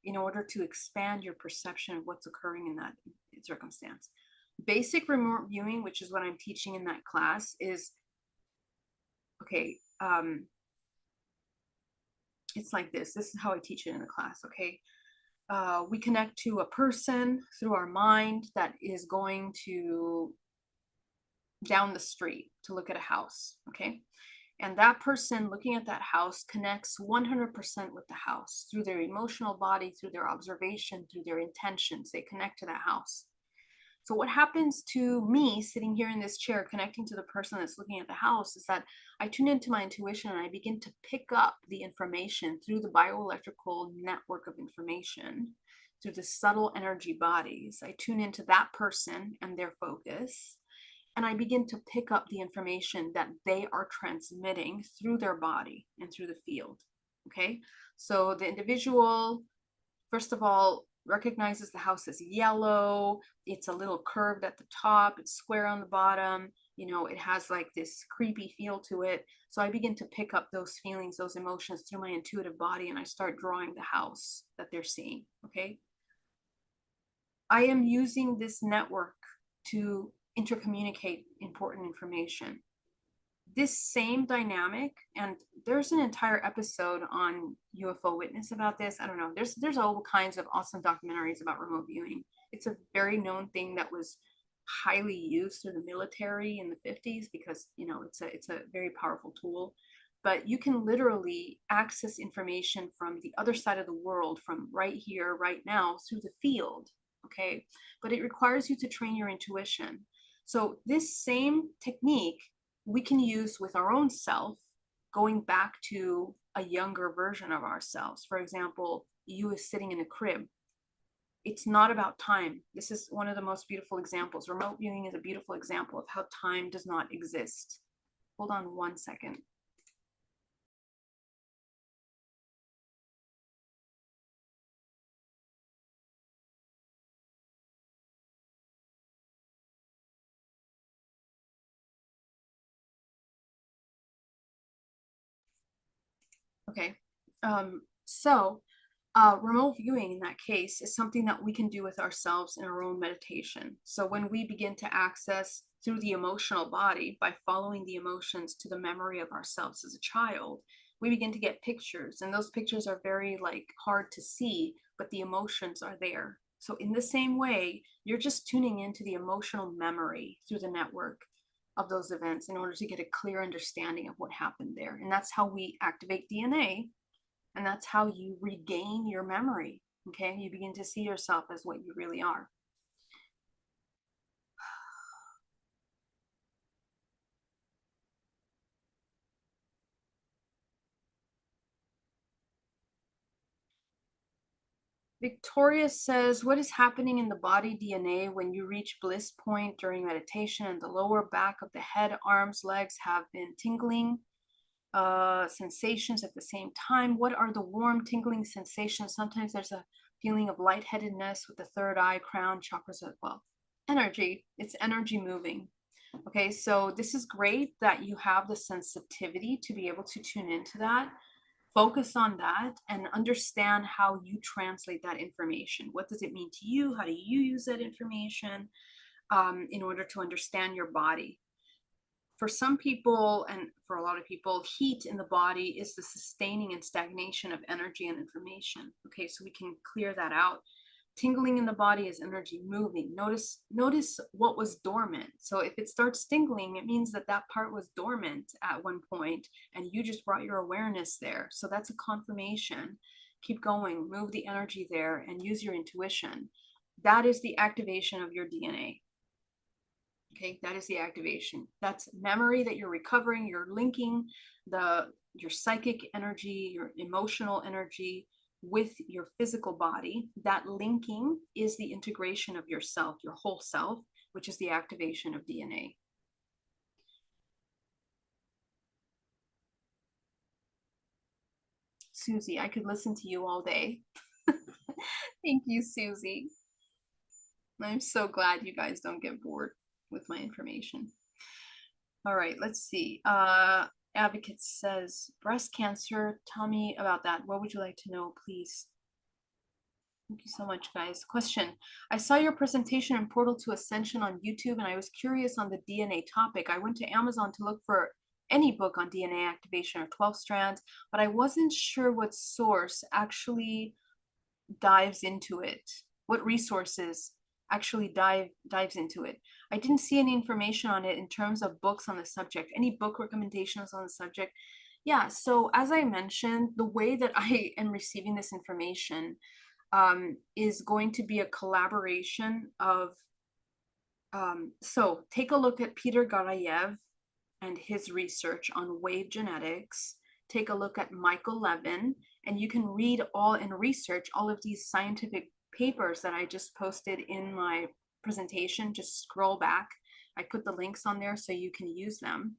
in order to expand your perception of what's occurring in that circumstance. Basic remote viewing, which is what I'm teaching in that class, is okay. It's like this. This is how I teach it in the class. Okay. We connect to a person through our mind that is going to down the street to look at a house. Okay. And that person looking at that house connects 100% with the house through their emotional body, through their observation, through their intentions. They connect to that house. So what happens to me sitting here in this chair connecting to the person that's looking at the house is that I tune into my intuition and I begin to pick up the information through the bioelectrical network of information, through the subtle energy bodies. I tune into that person and their focus, and I begin to pick up the information that they are transmitting through their body and through the field. Okay, so the individual, first of all, recognizes the house as yellow. It's a little curved at the top, it's square on the bottom, you know, it has like this creepy feel to it. So I begin to pick up those feelings, those emotions through my intuitive body, and I start drawing the house that they're seeing. Okay, I am using this network to intercommunicate important information. This same dynamic, and there's an entire episode on UFO Witness about this. I don't know. There's all kinds of awesome documentaries about remote viewing. It's a very known thing that was highly used through the military in the 50s because, you know, it's a very powerful tool. But you can literally access information from the other side of the world, from right here, right now, through the field. Okay, but it requires you to train your intuition. So this same technique we can use with our own self, going back to a younger version of ourselves. For example, you is sitting in a crib. It's not about time. This is one of the most beautiful examples. Remote viewing is a beautiful example of how time does not exist. Hold on 1 second. Okay, so remote viewing in that case is something that we can do with ourselves in our own meditation. So when we begin to access through the emotional body by following the emotions to the memory of ourselves as a child, we begin to get pictures, and those pictures are very like hard to see, but the emotions are there. So in the same way, you're just tuning into the emotional memory through the network of those events in order to get a clear understanding of what happened there. And that's how we activate DNA, and that's how you regain your memory. Okay, you begin to see yourself as what you really are. Victoria says, what is happening in the body DNA when you reach bliss point during meditation and the lower back of the head, arms, legs have been tingling sensations at the same time? What are the warm tingling sensations? Sometimes there's a feeling of lightheadedness with the third eye, crown, chakras as well. Energy, it's energy moving. Okay, so this is great that you have the sensitivity to be able to tune into that. Focus on that and understand how you translate that information. What does it mean to you? How do you use that information in order to understand your body? For some people, and for a lot of people, heat in the body is the sustaining and stagnation of energy and information. Okay, so we can clear that out. Tingling in the body is energy moving. Notice what was dormant. So if it starts tingling, it means that that part was dormant at one point and you just brought your awareness there. So that's a confirmation. Keep going, move the energy there and use your intuition. That is the activation of your DNA. Okay, that is the activation. That's memory that you're recovering. You're linking your psychic energy, your emotional energy with your physical body. That linking is the integration of yourself, your whole self, which is the activation of DNA. Susie, I could listen to you all day. Thank you, Susie. I'm so glad you guys don't get bored with my information. All right, let's see. Advocate says, breast cancer, tell me about that. What would you like to know, please? Thank you so much, guys. Question. I saw your presentation in Portal to Ascension on YouTube, and I was curious on the DNA topic. I went to Amazon to look for any book on DNA activation or 12 strands, but I wasn't sure what source actually dives into it. What resources actually dives into it. I didn't see any information on it in terms of books on the subject. Any book recommendations on the subject? Yeah, so as I mentioned, the way that I am receiving this information is going to be a collaboration of, so take a look at Peter Garayev and his research on wave genetics. Take a look at Michael Levin, and you can read all and research all of these scientific papers that I just posted in my presentation. Just scroll back. I put the links on there so you can use them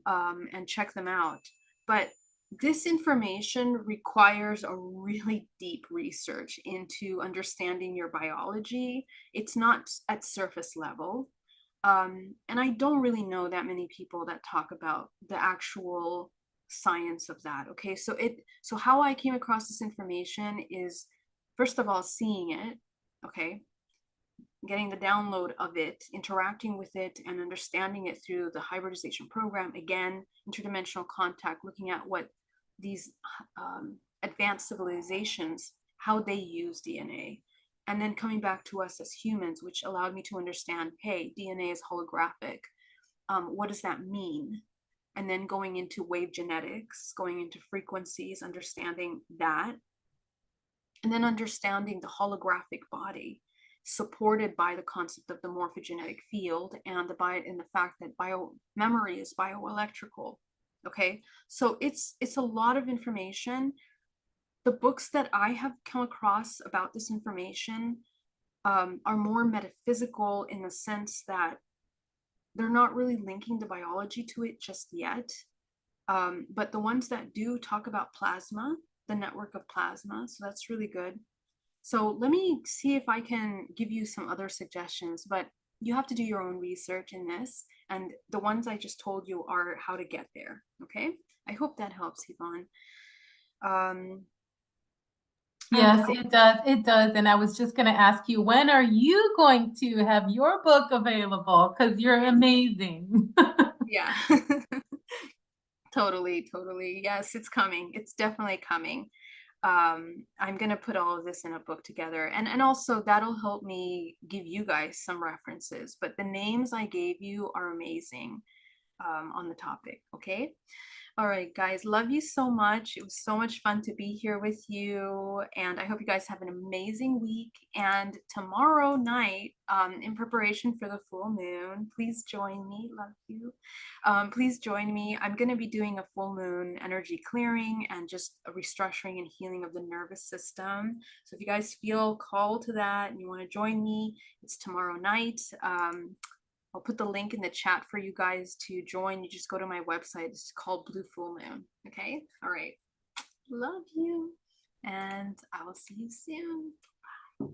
and check them out. But this information requires a really deep research into understanding your biology. It's not at surface level. And I don't really know that many people that talk about the actual science of that. Okay, so how I came across this information is, first of all, seeing it, okay, getting the download of it, interacting with it, and understanding it through the hybridization program. Again, interdimensional contact, looking at what these advanced civilizations, how they use DNA. And then coming back to us as humans, which allowed me to understand, hey, DNA is holographic. What does that mean? And then going into wave genetics, going into frequencies, understanding that. And then understanding the holographic body, supported by the concept of the morphogenetic field and the fact that memory is bioelectrical. Okay, so it's a lot of information. The books that I have come across about this information are more metaphysical in the sense that they're not really linking the biology to it just yet. But the ones that do talk about plasma, the network of plasma, so that's really good. So let me see if I can give you some other suggestions, but you have to do your own research in this. And the ones I just told you are how to get there. Okay. I hope that helps, Yvonne. Yes, it does. It does. And I was just going to ask you, when are you going to have your book available? Because you're amazing. Yeah. Totally. Yes, it's coming. It's definitely coming. I'm going to put all of this in a book together, and also that'll help me give you guys some references, but the names I gave you are amazing. on the topic. Okay. All right, guys, love you so much. It was so much fun to be here with you. And I hope you guys have an amazing week. And tomorrow night, in preparation for the full moon, please join me. Love you. Please join me. I'm going to be doing a full moon energy clearing and just a restructuring and healing of the nervous system. So if you guys feel called to that and you want to join me, it's tomorrow night. I'll put the link in the chat for you guys to join. You just go to my website. It's called Blue Full Moon. Okay. All right. Love you. And I will see you soon. Bye.